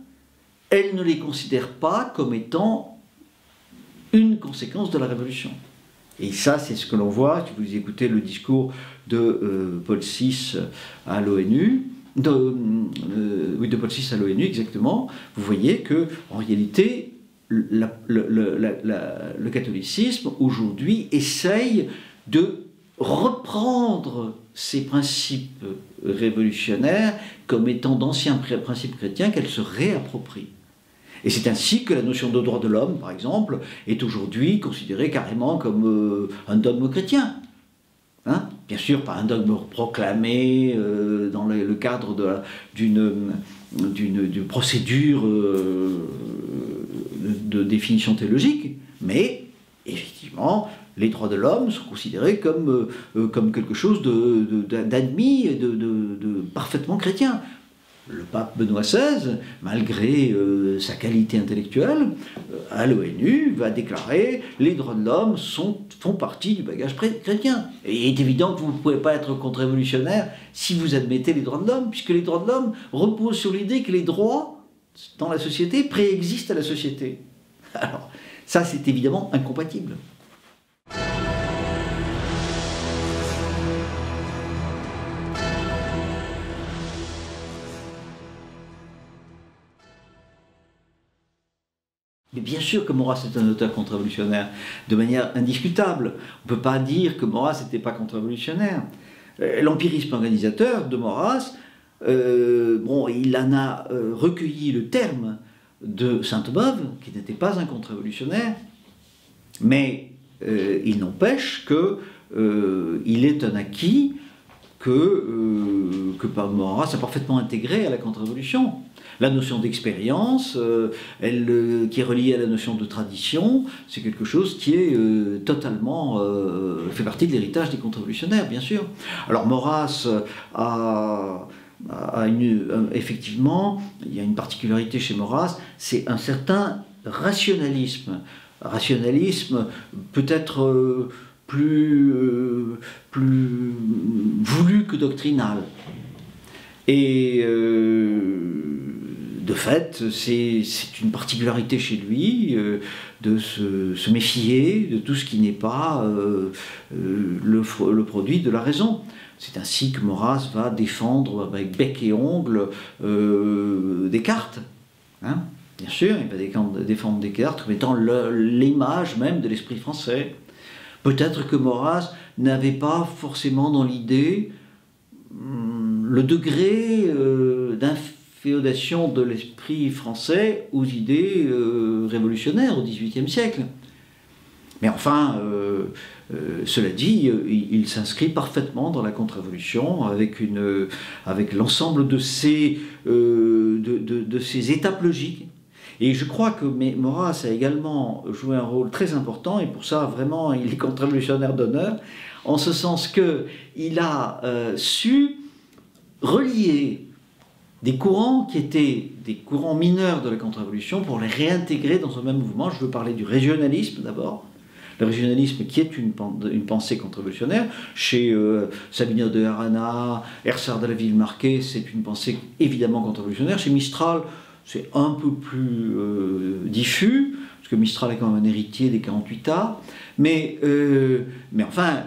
elle ne les considère pas comme étant une conséquence de la Révolution. Et ça, c'est ce que l'on voit, si vous écoutez le discours de Paul VI à l'ONU, de Paul VI à l'ONU exactement, vous voyez que en réalité, le catholicisme aujourd'hui essaye de reprendre ces principes révolutionnaires comme étant d'anciens principes chrétiens qu'elle se réapproprie. Et c'est ainsi que la notion de droit de l'homme, par exemple, est aujourd'hui considérée carrément comme un dogme chrétien. Hein? Bien sûr, pas un dogme proclamé dans le cadre d'une procédure de définition théologique, mais effectivement, les droits de l'homme sont considérés comme quelque chose d'admis et de parfaitement chrétien. le pape Benoît XVI, malgré sa qualité intellectuelle, à l'ONU, va déclarer les droits de l'homme font partie du bagage chrétien. Et il est évident que vous ne pouvez pas être contre-révolutionnaire si vous admettez les droits de l'homme, puisque les droits de l'homme reposent sur l'idée que les droits dans la société préexistent à la société. Alors, ça, c'est évidemment incompatible. Mais bien sûr que Maurras est un auteur contre-révolutionnaire, de manière indiscutable. On ne peut pas dire que Maurras n'était pas contre-révolutionnaire. L'empirisme organisateur de Maurras, bon, il en a recueilli le terme de Sainte-Beuve, qui n'était pas un contre-révolutionnaire, mais il n'empêche qu'il est un acquis que Maurras a parfaitement intégré à la contre-révolution. La notion d'expérience, qui est reliée à la notion de tradition, c'est quelque chose qui est totalement fait partie de l'héritage des contre-révolutionnaires, bien sûr. Alors Maurras effectivement, il y a une particularité chez Maurras, c'est un certain rationalisme. Rationalisme peut-être plus voulu que doctrinal. Et de fait, c'est une particularité chez lui de se méfier de tout ce qui n'est pas le produit de la raison. C'est ainsi que Maurras va défendre avec bec et ongle Descartes. Hein, bien sûr, il va défendre Descartes comme étant l'image même de l'esprit français. Peut-être que Maurras n'avait pas forcément dans l'idée le degré d'inféodation de l'esprit français aux idées révolutionnaires au XVIIIe siècle. Mais enfin, cela dit, il s'inscrit parfaitement dans la contre-révolution avec l'ensemble de ces étapes logiques. Et je crois que Maurras a également joué un rôle très important, et pour ça, vraiment, il est contre-révolutionnaire d'honneur, en ce sens qu'il a su relier des courants qui étaient des courants mineurs de la contre-révolution pour les réintégrer dans un même mouvement. Je veux parler du régionalisme d'abord. Le régionalisme qui est une pensée contre-révolutionnaire. Chez Sabino de Arana, Ersard de la Villemarqué, c'est une pensée évidemment contre-révolutionnaire. Chez Mistral, c'est un peu plus diffus, parce que Mistral est quand même un héritier des 48A, mais enfin,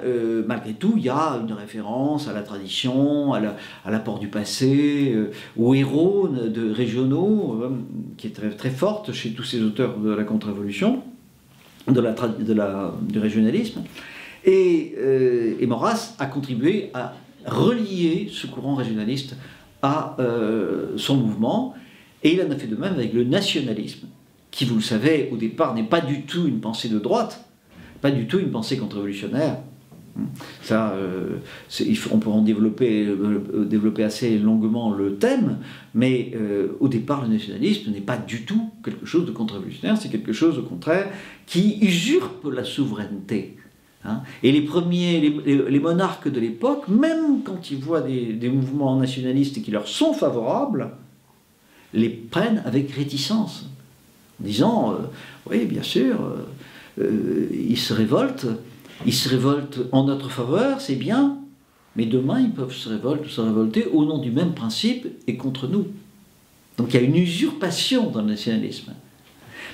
malgré tout, il y a une référence à la tradition, à l'apport du passé, aux héros régionaux, qui est très, très forte chez tous ces auteurs de la contre-révolution, du régionalisme. Et Maurras a contribué à relier ce courant régionaliste à son mouvement, et il en a fait de même avec le nationalisme, qui, vous le savez, au départ n'est pas du tout une pensée de droite, pas du tout une pensée contre-révolutionnaire. Ça, on peut en développer assez longuement le thème, mais au départ, le nationalisme n'est pas du tout quelque chose de contre-révolutionnaire, c'est quelque chose, au contraire, qui usurpe la souveraineté. Et les monarques de l'époque, même quand ils voient des mouvements nationalistes qui leur sont favorables, les prennent avec réticence, en disant oui, bien sûr, ils se révoltent en notre faveur, c'est bien, mais demain ils peuvent se révolter au nom du même principe et contre nous. Donc il y a une usurpation dans le nationalisme.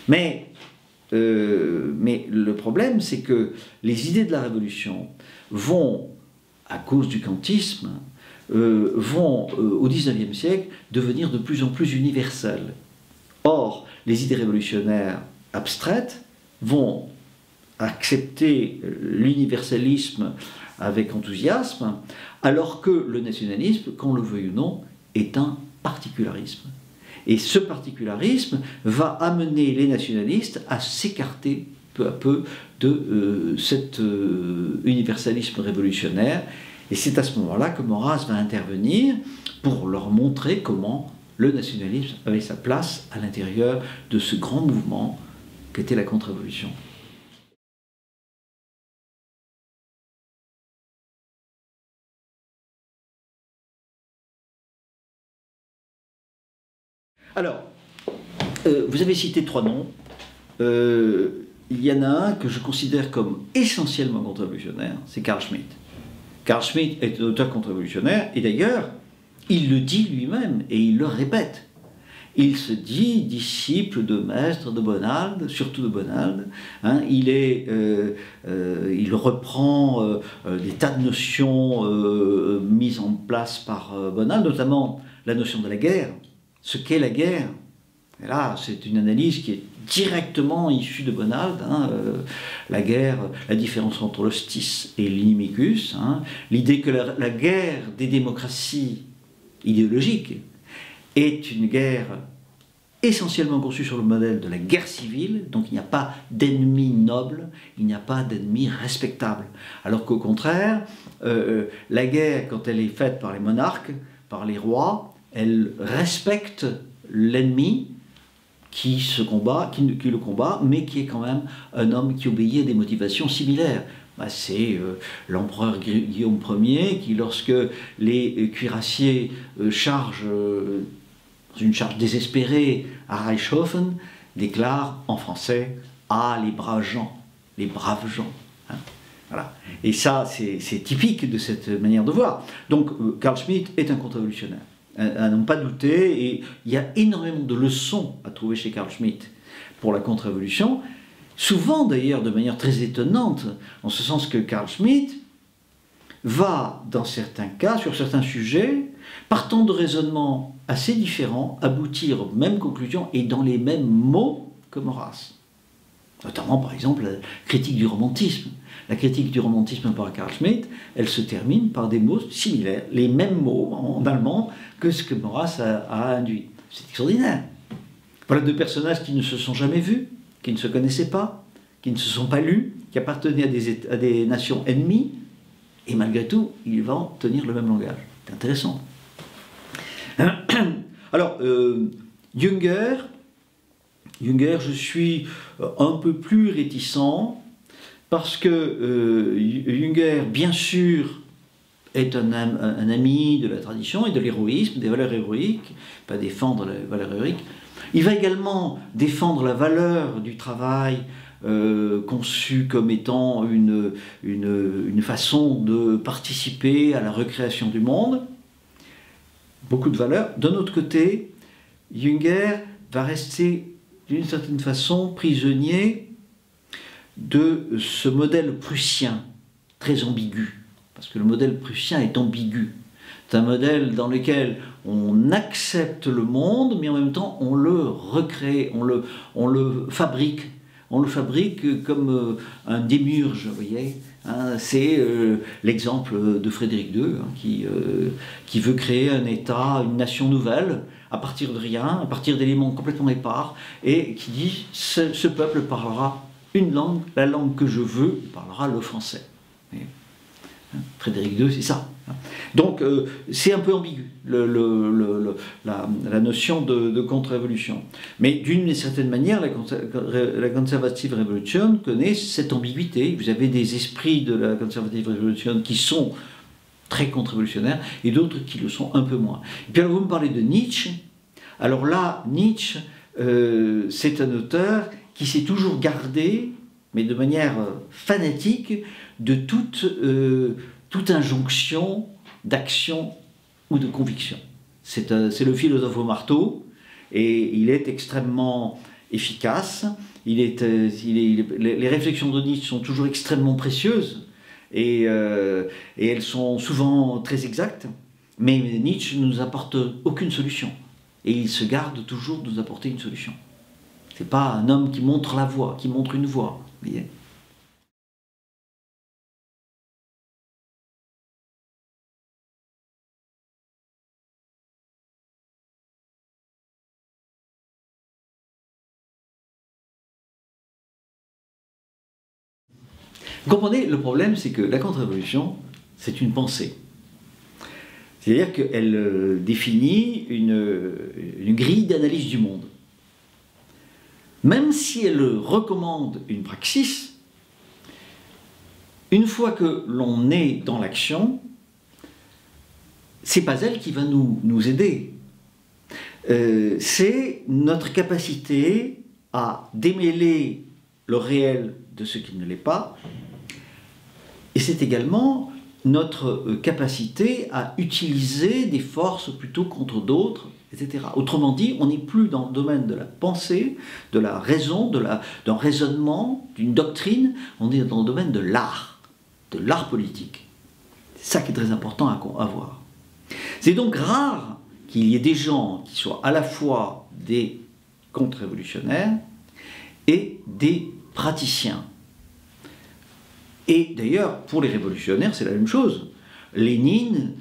Mais le problème, c'est que les idées de la Révolution vont, à cause du kantisme, vont au XIXe siècle devenir de plus en plus universelles. Or, les idées révolutionnaires abstraites vont accepter l'universalisme avec enthousiasme, alors que le nationalisme, qu'on le veuille ou non, est un particularisme. Et ce particularisme va amener les nationalistes à s'écarter peu à peu de cet universalisme révolutionnaire. Et c'est à ce moment-là que Maurras va intervenir pour leur montrer comment le nationalisme avait sa place à l'intérieur de ce grand mouvement qu'était la contre-révolution. Alors, vous avez cité 3 noms. Il y en a un que je considère comme essentiellement contre-révolutionnaire, c'est Carl Schmitt. Carl Schmitt est un auteur contre-révolutionnaire, et d'ailleurs, il le dit lui-même, et il le répète. Il se dit disciple de maître de Bonald, surtout de Bonald. Hein, il reprend des tas de notions mises en place par Bonald, notamment la notion de la guerre, ce qu'est la guerre. Et là, c'est une analyse qui est directement issue de Bonald. Hein, la guerre, la différence entre l'hostis et l'inimicus, hein, l'idée que la guerre des démocraties idéologiques est une guerre essentiellement conçue sur le modèle de la guerre civile, donc il n'y a pas d'ennemi noble, il n'y a pas d'ennemi respectable. Alors qu'au contraire, la guerre, quand elle est faite par les monarques, par les rois, elle respecte l'ennemi qui le combat, mais qui est quand même un homme qui obéit à des motivations similaires. C'est l'empereur Guillaume Ier qui, lorsque les cuirassiers chargent, dans une charge désespérée à Reichshofen, déclare en français « Ah, les braves gens, les braves gens hein ». Voilà. Et ça, c'est typique de cette manière de voir. Donc, Carl Schmitt est un contre-révolutionnaire, à n'en pas douter, et il y a énormément de leçons à trouver chez Carl Schmitt pour la contre-révolution, souvent d'ailleurs de manière très étonnante, en ce sens que Carl Schmitt va, dans certains cas, sur certains sujets, partant de raisonnements assez différents, aboutir aux mêmes conclusions et dans les mêmes mots que Maurras. Notamment, par exemple, la critique du romantisme. La critique du romantisme par Carl Schmitt, elle se termine par des mots similaires, les mêmes mots en allemand que ce que Maurras a induit. C'est extraordinaire. Voilà 2 personnages qui ne se sont jamais vus, qui ne se connaissaient pas, qui ne se sont pas lus, qui appartenaient à des nations ennemies, et malgré tout, ils vont tenir le même langage. C'est intéressant. Alors, Jünger, je suis un peu plus réticent, parce que Jünger, bien sûr, est un ami de la tradition et de l'héroïsme, des valeurs héroïques, il va défendre les valeurs héroïques. Il va également défendre la valeur du travail conçu comme étant une façon de participer à la recréation du monde. Beaucoup de valeurs. D'un autre côté, Jünger va rester d'une certaine façon prisonnier de ce modèle prussien, très ambigu, parce que le modèle prussien est ambigu. C'est un modèle dans lequel on accepte le monde, mais en même temps on le recrée, on le fabrique. On le fabrique comme un démiurge, vous voyez. Hein, c'est l'exemple de Frédéric II, hein, qui veut créer un État, une nation nouvelle, à partir de rien, à partir d'éléments complètement épars, et qui dit ce peuple parlera une langue, la langue que je veux, il parlera le français. Et, hein, Frédéric II, c'est ça. Donc c'est un peu ambigu, la notion de contre-révolution. Mais d'une certaine manière, la conservative révolution connaît cette ambiguïté. Vous avez des esprits de la conservative révolution qui sont très contre-révolutionnaires et d'autres qui le sont un peu moins. Et puis alors vous me parlez de Nietzsche. Alors là, Nietzsche, c'est un auteur qui s'est toujours gardé, mais de manière fanatique, de toute injonction d'action ou de conviction. C'est le philosophe au marteau, et il est extrêmement efficace. Les réflexions de Nietzsche sont toujours extrêmement précieuses, et elles sont souvent très exactes, mais Nietzsche ne nous apporte aucune solution, et il se garde toujours de nous apporter une solution. C'est pas un homme qui montre la voie, qui montre une voie. Vous voyez ? Vous comprenez, le problème, c'est que la contre-révolution, c'est une pensée. C'est-à-dire qu'elle définit une grille d'analyse du monde. Même si elle recommande une praxis, une fois que l'on est dans l'action, c'est pas elle qui va nous aider. c'est notre capacité à démêler le réel de ce qui ne l'est pas, et c'est également notre capacité à utiliser des forces plutôt contre d'autres, etc. Autrement dit, on n'est plus dans le domaine de la pensée, de la raison, d'un raisonnement, d'une doctrine, on est dans le domaine de l'art politique. C'est ça qui est très important à voir. C'est donc rare qu'il y ait des gens qui soient à la fois des contre-révolutionnaires et des praticiens. Et d'ailleurs, pour les révolutionnaires, c'est la même chose. Lénine,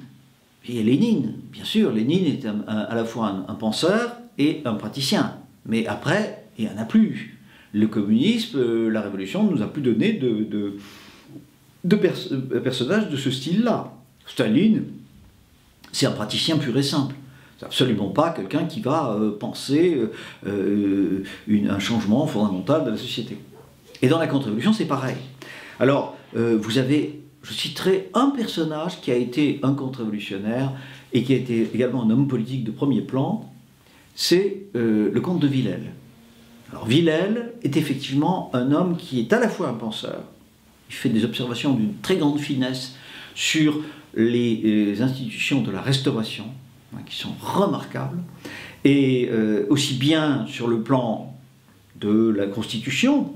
bien sûr, Lénine est à la fois un penseur et un praticien. Mais après, il n'y en a plus. Le communisme, la révolution ne nous a plus donné de personnages de ce style-là. Staline, c'est un praticien pur et simple. C'est absolument pas quelqu'un qui va penser un changement fondamental de la société. Et dans la contre-révolution, c'est pareil. Alors, je citerai un personnage qui a été un contre-révolutionnaire et qui a été également un homme politique de premier plan, c'est le comte de Villèle. Alors, Villèle est effectivement un homme qui est à la fois un penseur, il fait des observations d'une très grande finesse sur les institutions de la Restauration, qui sont remarquables, et aussi bien sur le plan de la Constitution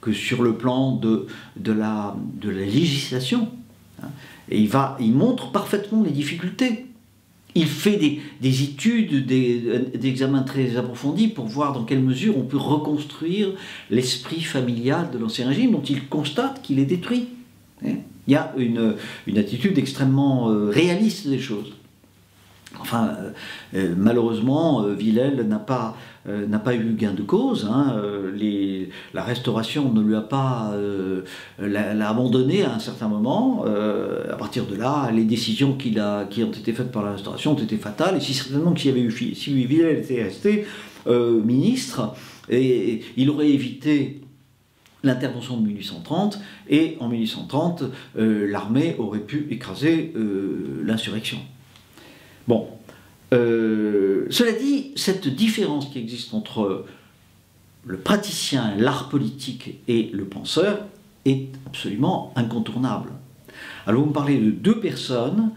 que sur le plan de la législation. Et il montre parfaitement les difficultés. Il fait des études, des examens très approfondis pour voir dans quelle mesure on peut reconstruire l'esprit familial de l'Ancien Régime, dont il constate qu'il est détruit. Il y a une attitude extrêmement réaliste des choses. Enfin, malheureusement, Villèle n'a pas eu gain de cause. La Restauration ne lui a pas l'a abandonné à un certain moment. À partir de là, les décisions qui ont été faites par la Restauration ont été fatales. Et si certainement que si Villèle était resté ministre, et il aurait évité l'intervention de 1830, et en 1830, l'armée aurait pu écraser l'insurrection. Bon, cela dit, cette différence qui existe entre le praticien, l'art politique et le penseur est absolument incontournable. Alors vous me parlez de deux personnes,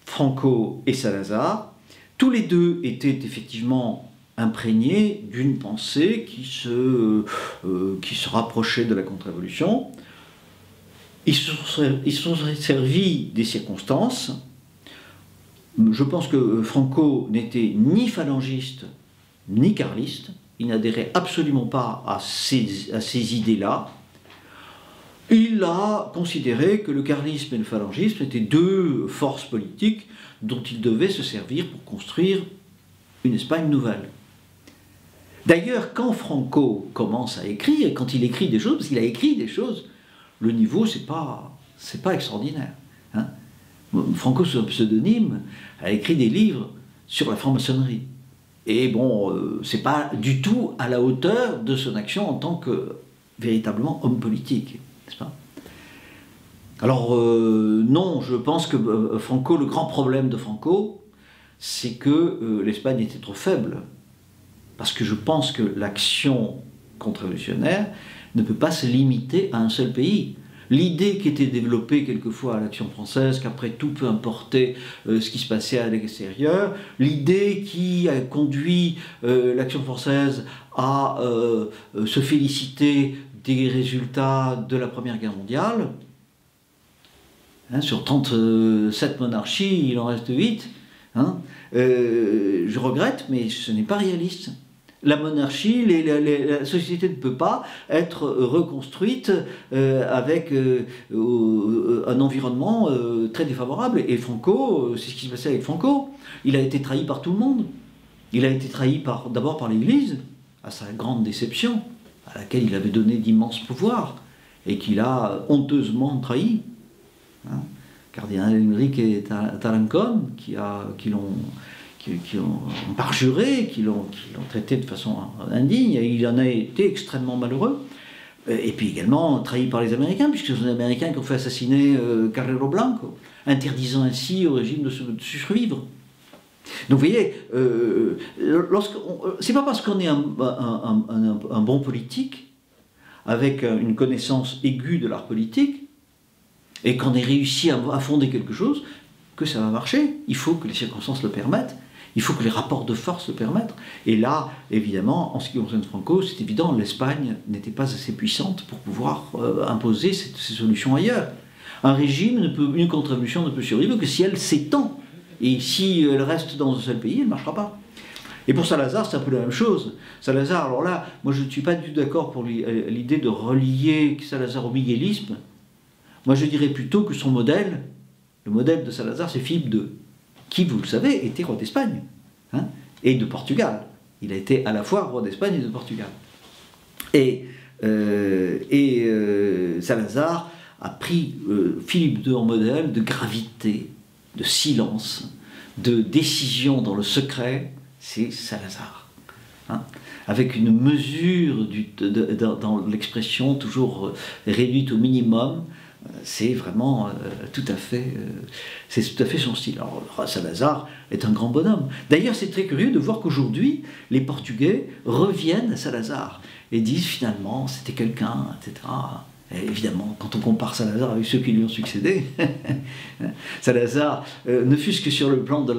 Franco et Salazar, tous les deux étaient effectivement imprégnés d'une pensée qui se rapprochait de la contre-révolution. Ils se sont servis des circonstances. Je pense que Franco n'était ni phalangiste ni carliste, il n'adhérait absolument pas à ces idées-là. Il a considéré que le carlisme et le phalangisme étaient deux forces politiques dont il devait se servir pour construire une Espagne nouvelle. D'ailleurs, quand Franco commence à écrire, et quand il écrit des choses, parce qu'il a écrit des choses, le niveau, c'est pas extraordinaire. Franco, sous un pseudonyme, a écrit des livres sur la franc-maçonnerie. Et bon, c'est pas du tout à la hauteur de son action en tant que véritablement homme politique, n'est-ce pas? Alors, non, je pense que Franco, le grand problème de Franco, c'est que l'Espagne était trop faible. Parce que je pense que l'action contre-révolutionnaire ne peut pas se limiter à un seul pays. L'idée qui était développée quelquefois à l'action française, qu'après tout peut importer ce qui se passait à l'extérieur, l'idée qui a conduit l'action française à se féliciter des résultats de la Première Guerre mondiale, sur 37 monarchies, il en reste 8, je regrette, mais ce n'est pas réaliste. La monarchie, la société ne peut pas être reconstruite avec un environnement très défavorable. Et Franco, c'est ce qui se passait avec Franco. Il a été trahi par tout le monde. Il a été trahi d'abord par l'Église, à sa grande déception, à laquelle il avait donné d'immenses pouvoirs, et qu'il a honteusement trahi. Cardinal Enrique Tarancón, qui ont parjuré, qui l'ont traité de façon indigne, et il en a été extrêmement malheureux. Et puis également trahi par les Américains, puisque ce sont les Américains qui ont fait assassiner Carrero Blanco, interdisant ainsi au régime de survivre. Donc vous voyez, c'est pas parce qu'on est un bon politique, avec une connaissance aiguë de l'art politique, et qu'on ait réussi à fonder quelque chose, que ça va marcher. Il faut que les circonstances le permettent, il faut que les rapports de force le permettent. Et là, évidemment, en ce qui concerne Franco, c'est évident, l'Espagne n'était pas assez puissante pour pouvoir imposer ces solutions ailleurs. Un régime, une contre-révolution ne peut survivre que si elle s'étend. Et si elle reste dans un seul pays, elle ne marchera pas. Et pour Salazar, c'est un peu la même chose. Salazar, alors là, moi je ne suis pas du tout d'accord pour l'idée de relier Salazar au miguelisme. Moi je dirais plutôt que son modèle, le modèle de Salazar, c'est Philippe II, qui, vous le savez, était roi d'Espagne, hein, et de Portugal. Il a été à la fois roi d'Espagne et de Portugal. Et Salazar a pris Philippe II en modèle de gravité, de silence, de décision dans le secret. C'est Salazar, hein, avec une mesure dans l'expression toujours réduite au minimum. C'est vraiment tout à fait son style. Alors Salazar est un grand bonhomme. D'ailleurs, c'est très curieux de voir qu'aujourd'hui, les Portugais reviennent à Salazar et disent finalement c'était quelqu'un, etc. Et évidemment, quand on compare Salazar avec ceux qui lui ont succédé, Salazar, ne fût-ce que sur le plan de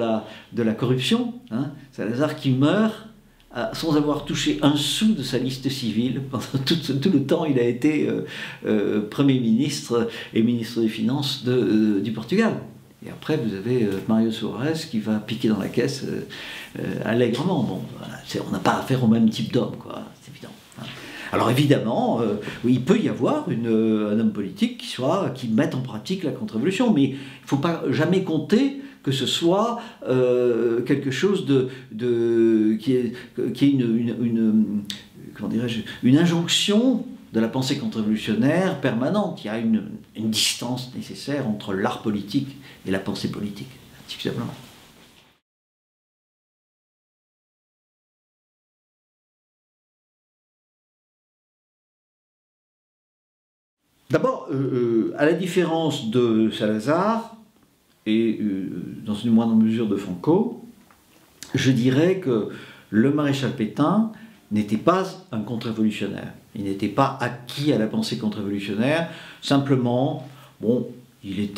la corruption, hein, Salazar qui meurt sans avoir touché un sou de sa liste civile. Pendant tout le temps, il a été Premier ministre et ministre des Finances du Portugal. Et après, vous avez Mario Soares qui va piquer dans la caisse allègrement. Bon, voilà, on n'a pas affaire au même type d'homme, quoi, c'est évident. Hein. Alors évidemment, il peut y avoir un homme politique qui mette en pratique la contre-révolution, mais il ne faut pas jamais compter que ce soit quelque chose qui est comment dirais-je, une injonction de la pensée contre-révolutionnaire permanente. Il y a une distance nécessaire entre l'art politique et la pensée politique, tout simplement. D'abord, à la différence de Salazar, et dans une moindre mesure de Franco, je dirais que le maréchal Pétain n'était pas un contre-révolutionnaire. Il n'était pas acquis à la pensée contre-révolutionnaire, simplement, bon, il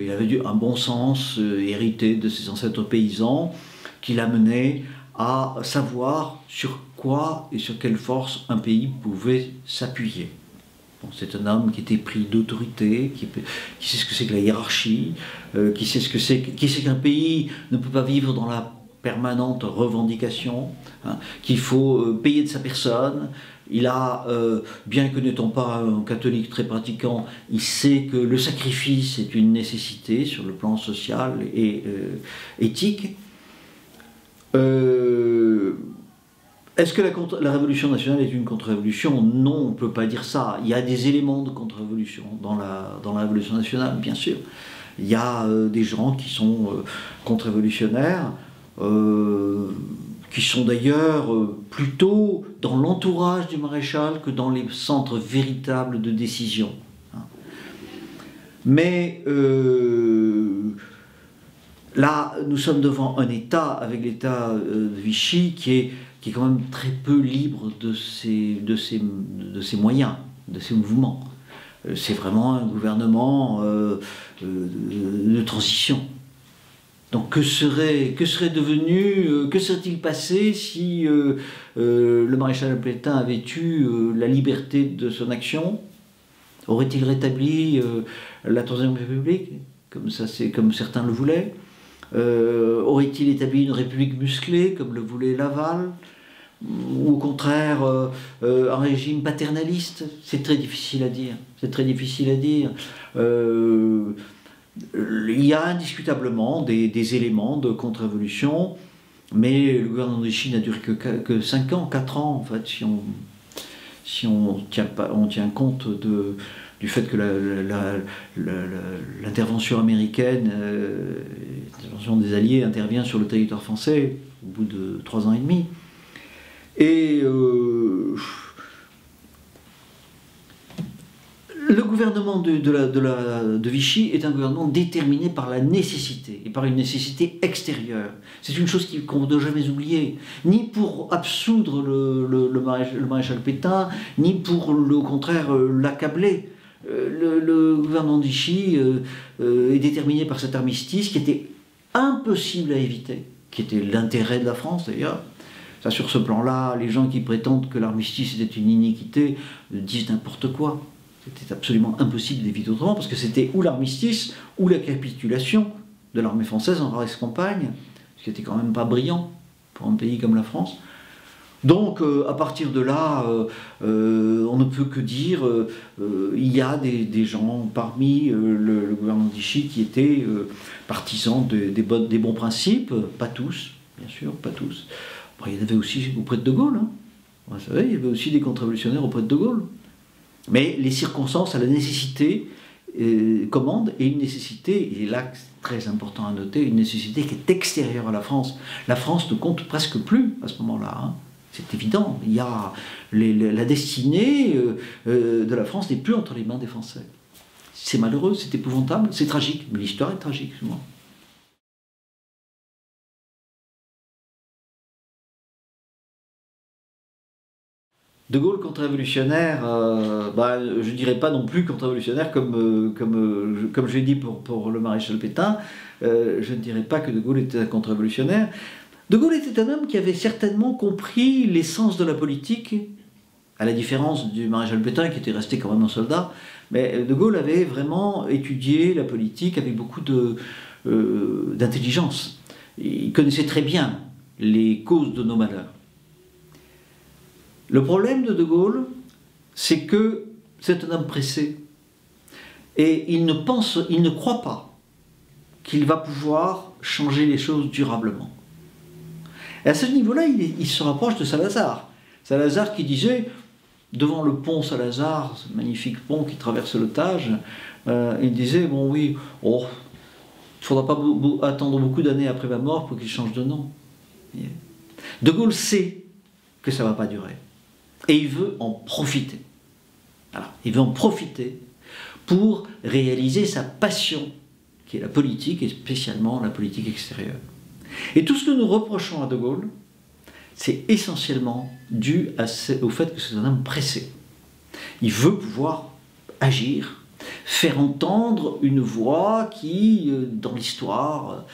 avait un bon sens hérité de ses ancêtres paysans qui l'amenait à savoir sur quoi et sur quelle force un pays pouvait s'appuyer. Bon, c'est un homme qui était pris d'autorité, qui sait ce que c'est que la hiérarchie, qui sait qu'un pays ne peut pas vivre dans la permanente revendication, hein, qu'il faut payer de sa personne. Il a, bien que n'étant pas un catholique très pratiquant, il sait que le sacrifice est une nécessité sur le plan social et éthique. Est-ce que la Révolution nationale est une contre-révolution? Non, on ne peut pas dire ça. Il y a des éléments de contre-révolution dans la Révolution nationale, bien sûr. Il y a des gens qui sont contre-révolutionnaires, qui sont d'ailleurs plutôt dans l'entourage du maréchal que dans les centres véritables de décision. Mais là, nous sommes devant un État, avec l'État de Vichy, qui est quand même très peu libre de ses moyens, de ses mouvements. C'est vraiment un gouvernement de transition. Donc que serait-il passé si le maréchal Pétain avait eu la liberté de son action? Aurait-il rétabli la Troisième République, comme certains le voulaient? Aurait-il établi une république musclée, comme le voulait Laval? Ou au contraire, un régime paternaliste? C'est très difficile à dire. C'est très difficile à dire. Il y a indiscutablement des éléments de contre-révolution, mais le gouvernement de Vichy n'a duré que 5 ans, 4 ans, en fait, si on tient compte du fait que l'intervention américaine, l'intervention des Alliés intervient sur le territoire français au bout de 3 ans et demi. Et Le gouvernement de Vichy est un gouvernement déterminé par la nécessité, et par une nécessité extérieure. C'est une chose qu'on ne doit jamais oublier, ni pour absoudre le maréchal Pétain, ni pour, au contraire, l'accabler. Le gouvernement de Vichy est déterminé par cet armistice qui était impossible à éviter, qui était l'intérêt de la France d'ailleurs. Ça, sur ce plan-là, les gens qui prétendent que l'armistice était une iniquité disent n'importe quoi. C'était absolument impossible d'éviter autrement, parce que c'était ou l'armistice, ou la capitulation de l'armée française en Reste-Campagne, ce qui n'était quand même pas brillant pour un pays comme la France. Donc, à partir de là, on ne peut que dire, il y a des gens parmi le gouvernement de Vichy qui étaient partisans des bons principes, pas tous, bien sûr, pas tous. Après, il y en avait aussi auprès de De Gaulle. Hein. Vous savez, il y avait aussi des contre-révolutionnaires auprès de De Gaulle. Mais les circonstances à la nécessité commandent, et une nécessité, et là c'est très important à noter, une nécessité qui est extérieure à la France. La France ne compte presque plus à ce moment-là. Hein. C'est évident. Il y a la destinée de la France n'est plus entre les mains des Français. C'est malheureux, c'est épouvantable, c'est tragique. Mais l'histoire est tragique, souvent. De Gaulle contre-révolutionnaire, je ne dirais pas non plus contre-révolutionnaire comme je l'ai dit pour le maréchal Pétain, je ne dirais pas que De Gaulle était un contre-révolutionnaire. De Gaulle était un homme qui avait certainement compris l'essence de la politique, à la différence du maréchal Pétain qui était resté quand même un soldat, mais De Gaulle avait vraiment étudié la politique avec beaucoup d'intelligence. Il connaissait très bien les causes de nos malheurs. Le problème de Gaulle, c'est que c'est un homme pressé. Et il ne croit pas qu'il va pouvoir changer les choses durablement. Et à ce niveau-là, il se rapproche de Salazar. Salazar qui disait, devant le pont Salazar, ce magnifique pont qui traverse le Tage, il disait, bon oui, il ne faudra pas attendre beaucoup d'années après ma mort pour qu'il change de nom. De Gaulle sait que ça ne va pas durer. Et il veut en profiter. Voilà. Il veut en profiter pour réaliser sa passion, qui est la politique, et spécialement la politique extérieure. Et tout ce que nous reprochons à De Gaulle, c'est essentiellement dû au fait que c'est un homme pressé. Il veut pouvoir agir, faire entendre une voix qui, dans l'histoire,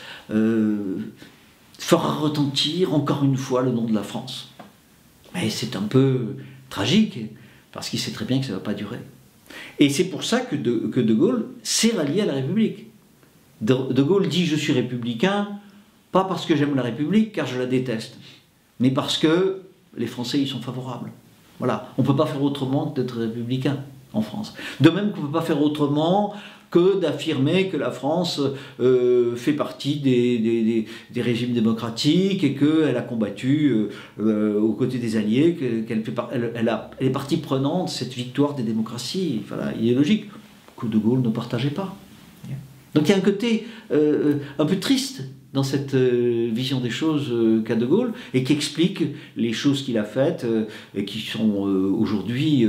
fera retentir encore une fois le nom de la France. Mais c'est un peu tragique, parce qu'il sait très bien que ça ne va pas durer. Et c'est pour ça que De Gaulle s'est rallié à la République. De Gaulle dit « je suis républicain », pas parce que j'aime la République, car je la déteste, mais parce que les Français y sont favorables. Voilà, on ne peut pas faire autrement que d'être républicain en France. De même qu'on ne peut pas faire autrement que d'affirmer que la France fait partie des régimes démocratiques et qu'elle a combattu aux côtés des Alliés, qu'elle est partie prenante de cette victoire des démocraties idéologiques que De Gaulle ne partageait pas. Donc il y a un côté un peu triste dans cette vision des choses qu'a De Gaulle, et qui explique les choses qu'il a faites, et qui sont aujourd'hui,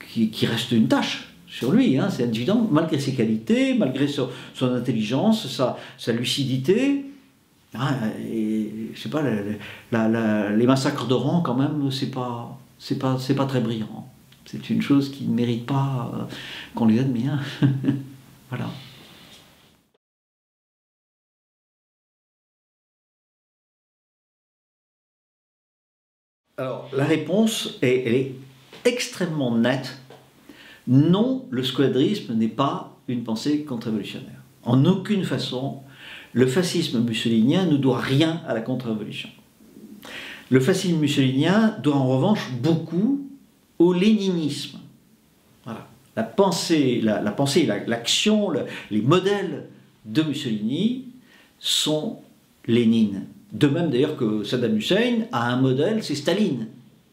qui restent une tâche sur lui, hein, c'est évident, malgré ses qualités, malgré son intelligence, sa lucidité. Hein, et, je sais pas, les massacres d'Oran, quand même, c'est pas très brillant. C'est une chose qui ne mérite pas qu'on les admire. Hein. Voilà. Alors, la réponse, elle est extrêmement nette. Non, le squadrisme n'est pas une pensée contre-révolutionnaire. En aucune façon, le fascisme mussolinien ne doit rien à la contre-révolution. Le fascisme mussolinien doit en revanche beaucoup au léninisme. Voilà. La pensée, l'action, les modèles de Mussolini sont Lénine. De même d'ailleurs que Saddam Hussein a un modèle, c'est Staline.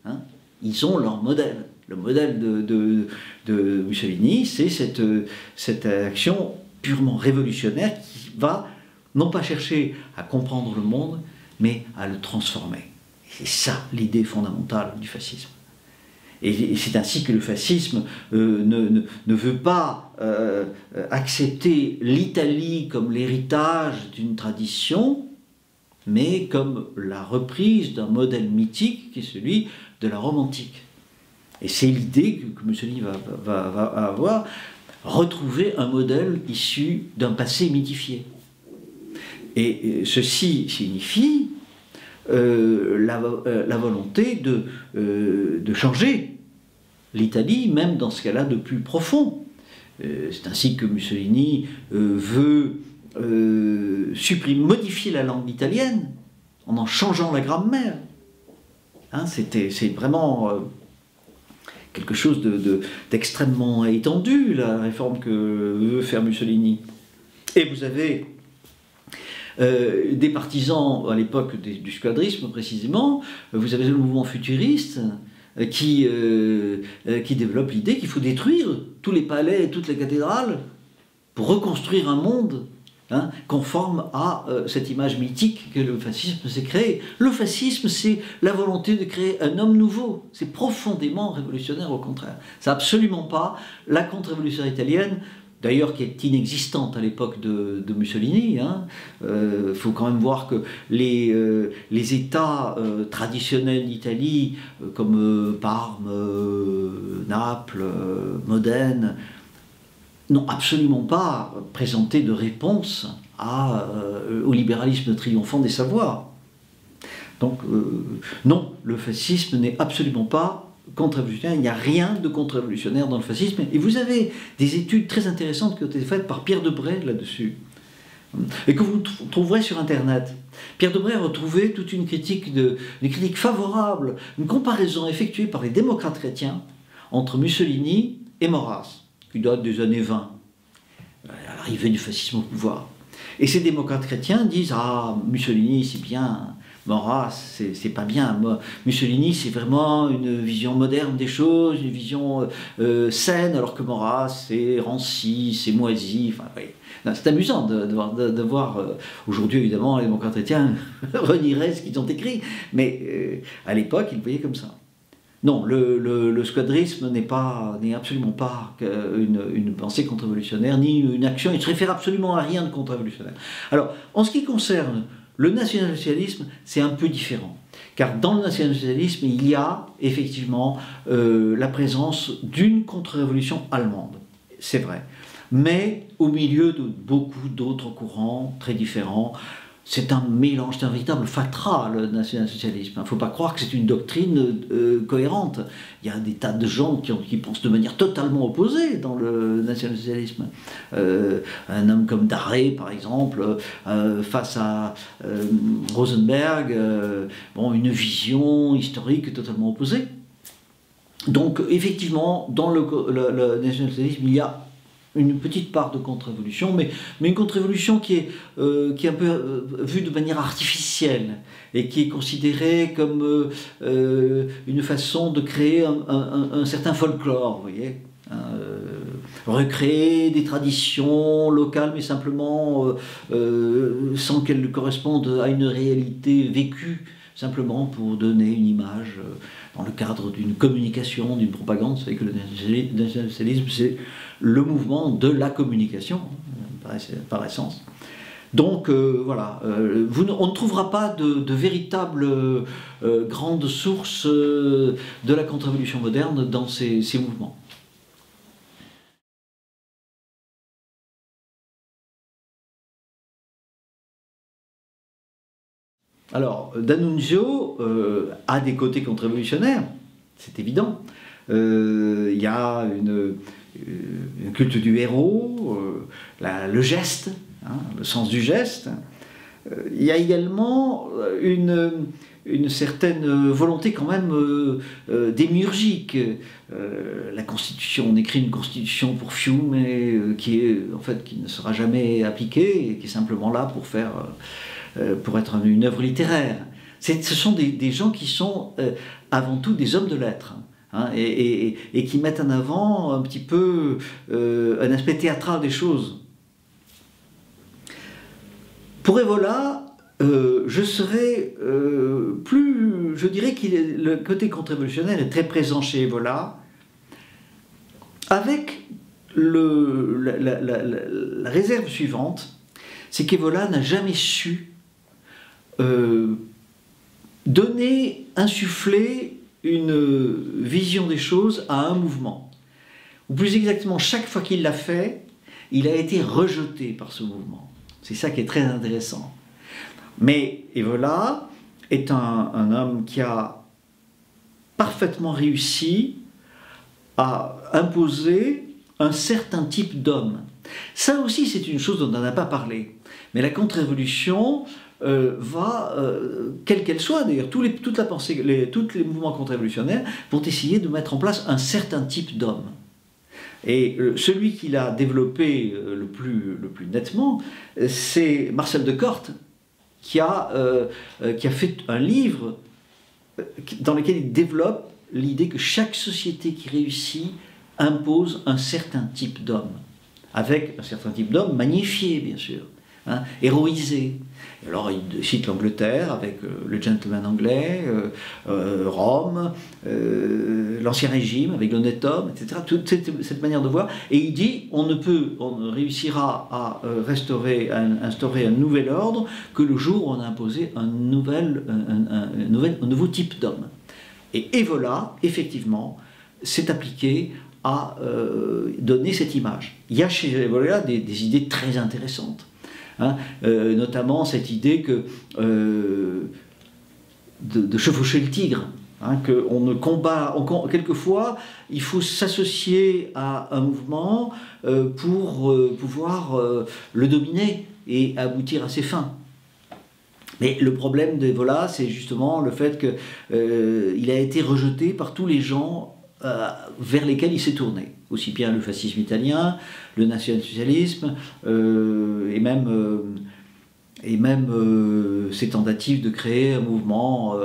Hein, ils ont leur modèle. Le modèle de Mussolini, c'est cette action purement révolutionnaire qui va non pas chercher à comprendre le monde, mais à le transformer. C'est ça l'idée fondamentale du fascisme. Et c'est ainsi que le fascisme ne veut pas accepter l'Italie comme l'héritage d'une tradition, mais comme la reprise d'un modèle mythique qui est celui de la Rome antique. Et c'est l'idée que Mussolini va avoir, retrouver un modèle issu d'un passé mythifié. Et ceci signifie la volonté de changer l'Italie, même dans ce qu'elle a de plus profond. C'est ainsi que Mussolini veut modifier la langue italienne en changeant la grammaire. Hein, c'est vraiment quelque chose d'extrêmement étendu, la réforme que veut faire Mussolini. Et vous avez des partisans à l'époque du squadrisme précisément, vous avez le mouvement futuriste qui développe l'idée qu'il faut détruire tous les palais et toutes les cathédrales pour reconstruire un monde conforme à cette image mythique que le fascisme s'est créé. Le fascisme, c'est la volonté de créer un homme nouveau. C'est profondément révolutionnaire au contraire. C'est absolument pas la contre-révolution italienne, d'ailleurs qui est inexistante à l'époque de Mussolini. Faut quand même voir que les États traditionnels d'Italie, comme Parme, Naples, Modène, n'ont absolument pas présenté de réponse au libéralisme triomphant des savoirs. Donc non, le fascisme n'est absolument pas contre-révolutionnaire, il n'y a rien de contre-révolutionnaire dans le fascisme. Et vous avez des études très intéressantes qui ont été faites par Pierre Debray là-dessus, et que vous trouverez sur Internet. Pierre Debray a retrouvé toute une critique favorable, une comparaison effectuée par les démocrates chrétiens entre Mussolini et Maurras, qui date des années 20, à l'arrivée du fascisme au pouvoir. Et ces démocrates chrétiens disent « Ah, Mussolini, c'est bien, Maurras, c'est pas bien. Mussolini, c'est vraiment une vision moderne des choses, une vision saine, alors que Maurras, c'est ranci, c'est moisi. » Enfin, oui. C'est amusant de voir aujourd'hui, évidemment, les démocrates chrétiens renieraient ce qu'ils ont écrit, mais à l'époque, ils le voyaient comme ça. Non, le squadrisme n'est absolument pas une pensée contre-révolutionnaire, ni une action, il ne se réfère absolument à rien de contre-révolutionnaire. Alors, en ce qui concerne le national-socialisme, c'est un peu différent. Car dans le national-socialisme, il y a effectivement la présence d'une contre-révolution allemande. C'est vrai. Mais au milieu de beaucoup d'autres courants très différents, c'est un mélange, c'est un véritable fatras, le national-socialisme. Il ne faut pas croire que c'est une doctrine cohérente. Il y a des tas de gens qui pensent de manière totalement opposée dans le national-socialisme. Un homme comme Darré, par exemple, face à Rosenberg, une vision historique totalement opposée. Donc, effectivement, dans le national-socialisme, il y a une petite part de contre-révolution, mais une contre-révolution qui est un peu vue de manière artificielle et qui est considérée comme une façon de créer un certain folklore, vous voyez, recréer des traditions locales, mais simplement sans qu'elles correspondent à une réalité vécue, simplement pour donner une image dans le cadre d'une communication, d'une propagande. Vous savez que le nationalisme, c'est le mouvement de la communication, par essence. Donc voilà, on ne trouvera pas de véritables grandes sources de la contre-révolution moderne dans ces mouvements. Alors, D'Annunzio a des côtés contre-révolutionnaires, c'est évident. Il y a un culte du héros, le geste, le sens du geste. Il y a également une certaine volonté quand même démiurgique. La Constitution, on écrit une Constitution pour Fiume, qui ne sera jamais appliquée, et qui est simplement là pour être une œuvre littéraire. Ce sont des gens qui sont avant tout des hommes de lettres, et qui mettent en avant un petit peu un aspect théâtral des choses. Pour Evola, je serais je dirais que le côté contre-révolutionnaire est très présent chez Evola, avec la réserve suivante, c'est qu'Evola n'a jamais su insuffler une vision des choses à un mouvement. Ou plus exactement, chaque fois qu'il l'a fait, il a été rejeté par ce mouvement. C'est ça qui est très intéressant. Mais Evola est un homme qui a parfaitement réussi à imposer un certain type d'homme. Ça aussi, c'est une chose dont on n'a pas parlé. Mais la contre-révolution quelle qu'elle soit d'ailleurs, tous les mouvements contre-révolutionnaires vont essayer de mettre en place un certain type d'homme. Et celui qui l'a développé le plus nettement, c'est Marcel de Corte, qui a fait un livre dans lequel il développe l'idée que chaque société qui réussit impose un certain type d'homme, avec un certain type d'homme magnifié, bien sûr, hein, héroïsé. Et alors il cite l'Angleterre avec le gentleman anglais, Rome, l'Ancien Régime avec l'honnête homme, etc. Toute cette manière de voir. Et il dit on ne réussira à instaurer un nouvel ordre que le jour où on a imposé un nouveau type d'homme. Et Evola, effectivement, s'est appliqué à donner cette image. Il y a chez Evola des idées très intéressantes. Hein, notamment cette idée que de chevaucher le tigre, hein, qu'on ne combat, quelquefois il faut s'associer à un mouvement pour pouvoir le dominer et aboutir à ses fins. Mais le problème d'Evola, c'est justement le fait qu'il a été rejeté par tous les gens vers lesquels il s'est tourné. Aussi bien le fascisme italien, le national-socialisme, et même ces tentatives de créer un mouvement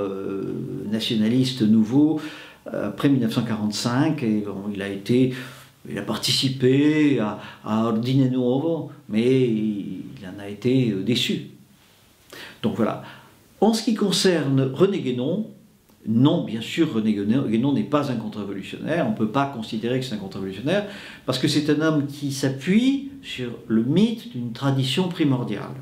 nationaliste nouveau après 1945. Et bon, il a participé à Ordine Nuovo, mais il en a été déçu. Donc voilà. En ce qui concerne René Guénon, non, bien sûr, René Guénon n'est pas un contre-révolutionnaire, on ne peut pas considérer que c'est un contre-révolutionnaire, parce que c'est un homme qui s'appuie sur le mythe d'une tradition primordiale.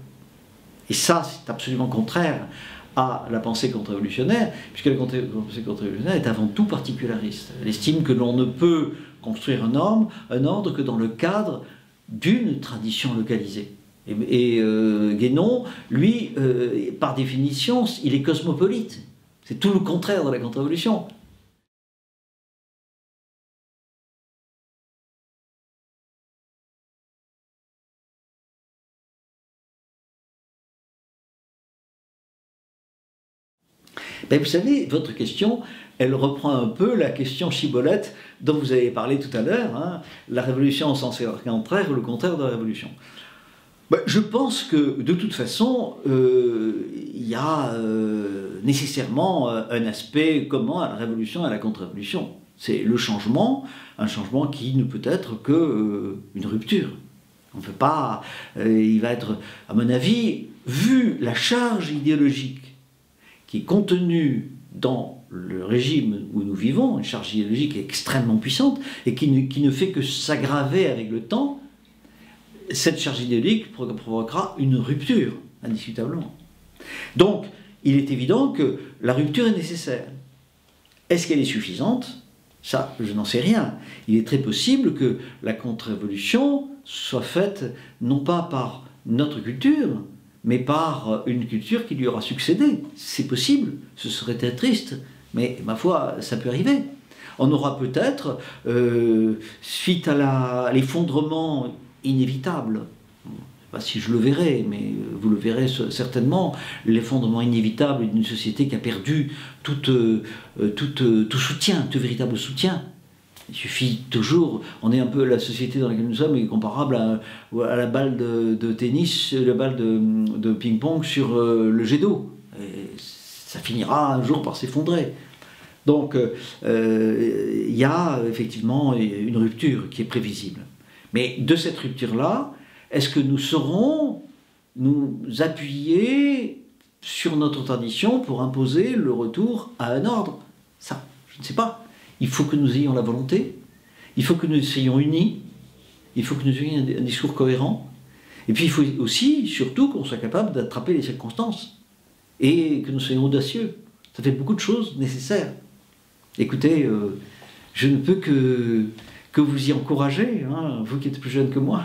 Et ça, c'est absolument contraire à la pensée contre-révolutionnaire, puisque la pensée contre-révolutionnaire est avant tout particulariste. Elle estime que l'on ne peut construire un ordre que dans le cadre d'une tradition localisée. Et Guénon, lui, par définition, il est cosmopolite. C'est tout le contraire de la contre-révolution. Ben vous savez, votre question, elle reprend un peu la question Chibolette dont vous avez parlé tout à l'heure, hein, la révolution au sens contraire ou le contraire de la révolution. Ben, je pense que, de toute façon, il y a nécessairement un aspect commun à la révolution et à la contre-révolution. C'est le changement, un changement qui ne peut être qu'une rupture. On ne peut pas... il va être, à mon avis, vu la charge idéologique qui est contenue dans le régime où nous vivons, une charge idéologique extrêmement puissante, et qui ne fait que s'aggraver avec le temps, cette charge idéologique provoquera une rupture, indiscutablement. Donc, il est évident que la rupture est nécessaire. Est-ce qu'elle est suffisante? Ça, je n'en sais rien. Il est très possible que la contre-révolution soit faite non pas par notre culture, mais par une culture qui lui aura succédé. C'est possible, ce serait très triste, mais ma foi, ça peut arriver. On aura peut-être, suite à l'effondrement inévitable, je ne sais pas si je le verrai, mais vous le verrez certainement, l'effondrement inévitable d'une société qui a perdu tout soutien, tout véritable soutien. Il suffit toujours, on est un peu la société dans laquelle nous sommes est comparable à la balle de tennis, la balle de ping-pong sur le jet d'eau. Ça finira un jour par s'effondrer. Donc il y a effectivement une rupture qui est prévisible. Mais de cette rupture-là, est-ce que nous saurons nous appuyer sur notre tradition pour imposer le retour à un ordre? Ça, je ne sais pas. Il faut que nous ayons la volonté, il faut que nous soyons unis, il faut que nous ayons un discours cohérent, et puis il faut aussi, surtout, qu'on soit capable d'attraper les circonstances, et que nous soyons audacieux. Ça fait beaucoup de choses nécessaires. Écoutez, je ne peux que vous y encourager, hein, vous qui êtes plus jeune que moi.